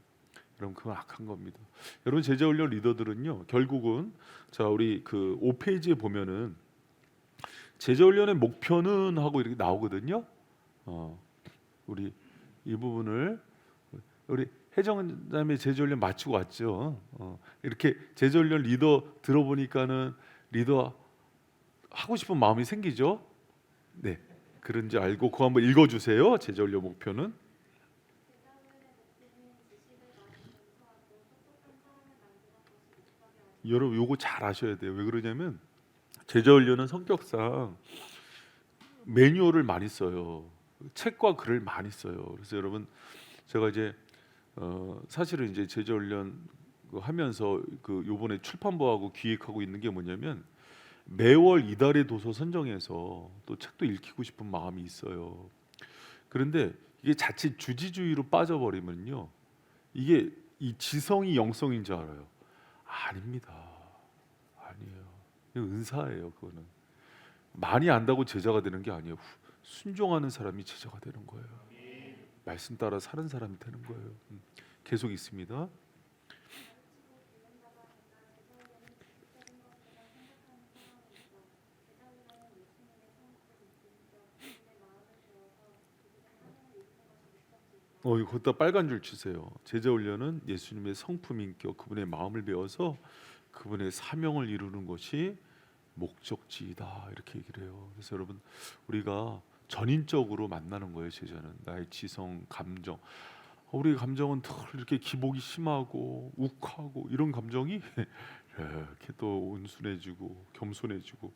여러분 그건 악한 겁니다. 여러분, 제자훈련 리더들은요, 결국은 자 우리 5페이지에 보면은 제자훈련의 목표는 하고 이렇게 나오거든요. 우리 이 부분을 우리 혜정자매 제자훈련 마치고 왔죠. 이렇게 제자훈련 리더 들어보니까는 리더 하고 싶은 마음이 생기죠. 네, 그런지 알고 그거 한번 읽어주세요. 제자훈련 목표는 여러분 요거 잘 아셔야 돼요. 왜 그러냐면 제자훈련은 성격상 매뉴얼을 많이 써요. 책과 글을 많이 써요. 그래서 여러분 제가 이제 사실은 이제 제자훈련 하면서 그 요번에 출판부하고 기획하고 있는 게 뭐냐면 매월 이달의 도서 선정해서 또 책도 읽히고 싶은 마음이 있어요. 그런데 이게 자칫 주지주의로 빠져버리면요, 이게 이 지성이 영성인 줄 알아요. 아닙니다. 아니에요. 이거 은사예요. 그거는 많이 안다고 제자가 되는 게 아니에요. 순종하는 사람이 제자가 되는 거예요. 말씀 따라 사는 사람이 되는 거예요. 계속 있습니다. 이거 거기다 빨간 줄 치세요. 제자 훈련은 예수님의 성품인격, 그분의 마음을 배워서 그분의 사명을 이루는 것이 목적지이다, 이렇게 얘기를 해요. 그래서 여러분 우리가 전인적으로 만나는 거예요. 제자는 나의 지성, 감정. 우리 감정은 늘 이렇게 기복이 심하고 욱하고 이런 감정이 이렇게 또 온순해지고 겸손해지고,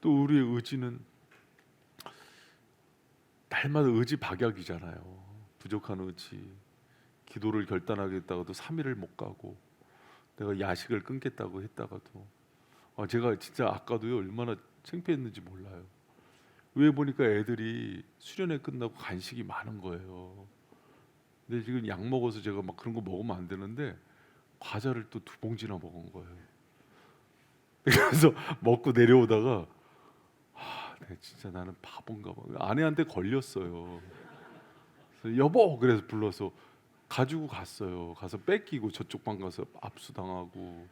또 우리의 의지는 날마다 의지 박약이잖아요. 부족한 의지, 기도를 결단하겠다가도 3일을 못 가고, 내가 야식을 끊겠다고 했다가도 제가 진짜 아까도요 얼마나 창피했는지 몰라요. 왜 보니까 애들이 수련회 끝나고 간식이 많은 거예요. 근데 지금 약 먹어서 제가 막 그런 거 먹으면 안 되는데 과자를 또 2봉지나 먹은 거예요. 그래서 먹고 내려오다가 진짜 나는 바본가 봐. 아내한테 걸렸어요. 그래서 여보 그래서 불러서 가지고 갔어요. 가서 뺏기고 저쪽 방 가서 압수당하고,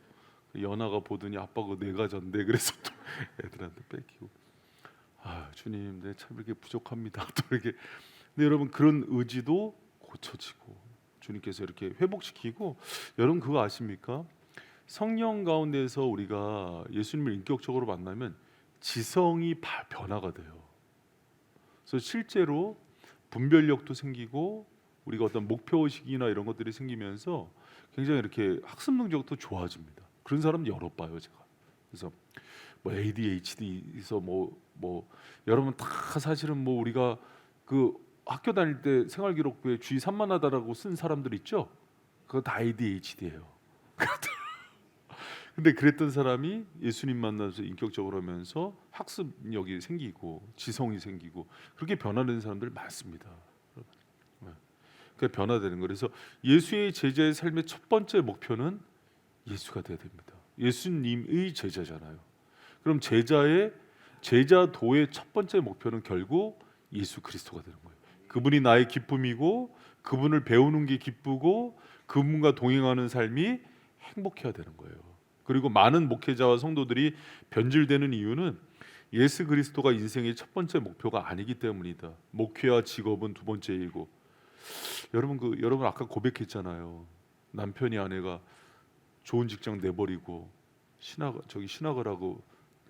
연아가 보더니 아빠 그거 내 과자인데 그래서 또 애들한테 뺏기고. 주님, 내 참 이렇게 부족합니다. 또 이렇게. 근데 여러분 그런 의지도 고쳐지고 주님께서 이렇게 회복시키고, 여러분 그거 아십니까? 성령 가운데서 우리가 예수님을 인격적으로 만나면 지성이 변화가 돼요. 그래서 실제로 분별력도 생기고 우리가 어떤 목표의식이나 이런 것들이 생기면서 굉장히 이렇게 학습 능력도 좋아집니다. 그런 사람 여러 봐요 제가. 그래서 뭐 ADHD에서 뭐 여러분 다 사실은 뭐 우리가 그 학교 다닐 때 생활기록부에 주의 산만하다라고 쓴 사람들 있죠? 그거 다 ADHD예요. 근데 그랬던 사람이 예수님 만나서 인격적으로 하면서 학습력이 생기고 지성이 생기고 그렇게 변화되는 사람들 많습니다. 그 변화되는 거. 그래서 예수의 제자의 삶의 첫 번째 목표는 예수가 되어야 됩니다. 예수님의 제자잖아요. 그럼 제자도의 첫 번째 목표는 결국 예수 그리스도가 되는 거예요. 그분이 나의 기쁨이고 그분을 배우는 게 기쁘고 그분과 동행하는 삶이 행복해야 되는 거예요. 그리고 많은 목회자와 성도들이 변질되는 이유는 예수 그리스도가 인생의 첫 번째 목표가 아니기 때문이다. 목회와 직업은 두 번째이고, 여러분 아까 고백했잖아요. 남편이 아내가 좋은 직장 내버리고 신학을 하고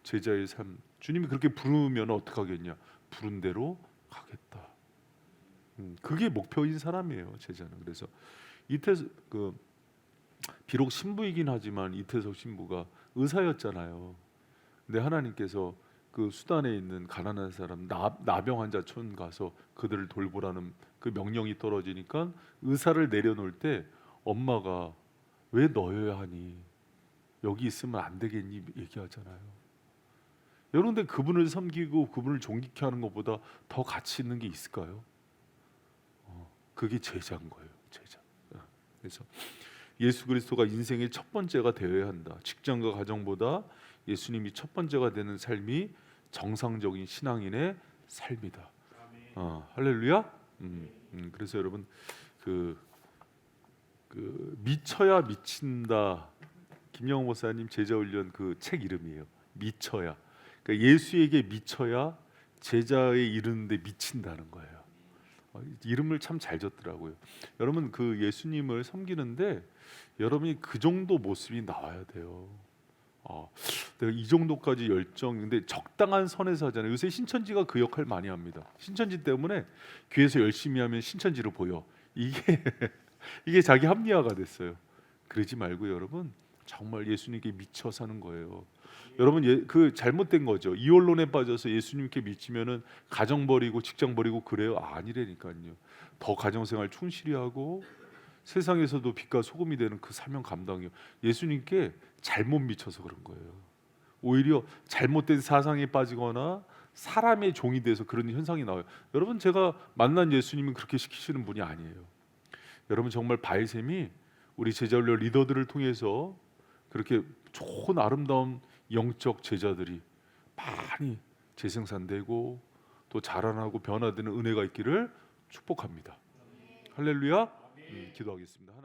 제자의 삶, 주님이 그렇게 부르면 어떻게 하겠냐? 부른 대로 가겠다. 그게 목표인 사람이에요, 제자는. 그래서 비록 신부이긴 하지만 이태석 신부가 의사였잖아요. 근데 하나님께서 그 수단에 있는 가난한 사람 나병 환자촌 가서 그들을 돌보라는 그 명령이 떨어지니까 의사를 내려놓을 때 엄마가 왜 너여야 하니, 여기 있으면 안 되겠니 얘기하잖아요. 여러분, 근데 그분을 섬기고 그분을 존귀케 하는 것보다 더 가치 있는 게 있을까요? 그게 제자인 거예요, 제자. 그래서 예수 그리스도가 인생의 첫 번째가 되어야 한다. 직장과 가정보다 예수님이 첫 번째가 되는 삶이 정상적인 신앙인의 삶이다. 할렐루야. 그래서 여러분 그 미쳐야 미친다. 김영호 목사님 제자훈련 그 책 이름이에요. 미쳐야. 그러니까 예수에게 미쳐야 제자에 이르는데 미친다는 거예요. 이름을 참 잘 졌더라고요. 여러분 그 예수님을 섬기는데 여러분이 그 정도 모습이 나와야 돼요. 내가 이 정도까지 열정, 근데 적당한 선에서 하잖아요. 요새 신천지가 그 역할 많이 합니다. 신천지 때문에 교회에서 열심히 하면 신천지로 보여. 이게 이게 자기 합리화가 됐어요. 그러지 말고 여러분 정말 예수님께 미쳐 사는 거예요. 여러분 그 잘못된 거죠. 이혼론에 빠져서 예수님께 미치면은 가정 버리고 직장 버리고 그래요? 아니라니까요. 더 가정생활 충실히 하고 세상에서도 빛과 소금이 되는 그 사명 감당이요. 예수님께 잘못 미쳐서 그런 거예요. 오히려 잘못된 사상에 빠지거나 사람의 종이 돼서 그런 현상이 나와요. 여러분 제가 만난 예수님은 그렇게 시키시는 분이 아니에요. 여러분 정말 바이셈이 우리 제자훈련 리더들을 통해서 그렇게 좋은 아름다운 영적 제자들이 많이 재생산되고 또 자라나고 변화되는 은혜가 있기를 축복합니다. 할렐루야. 기도하겠습니다.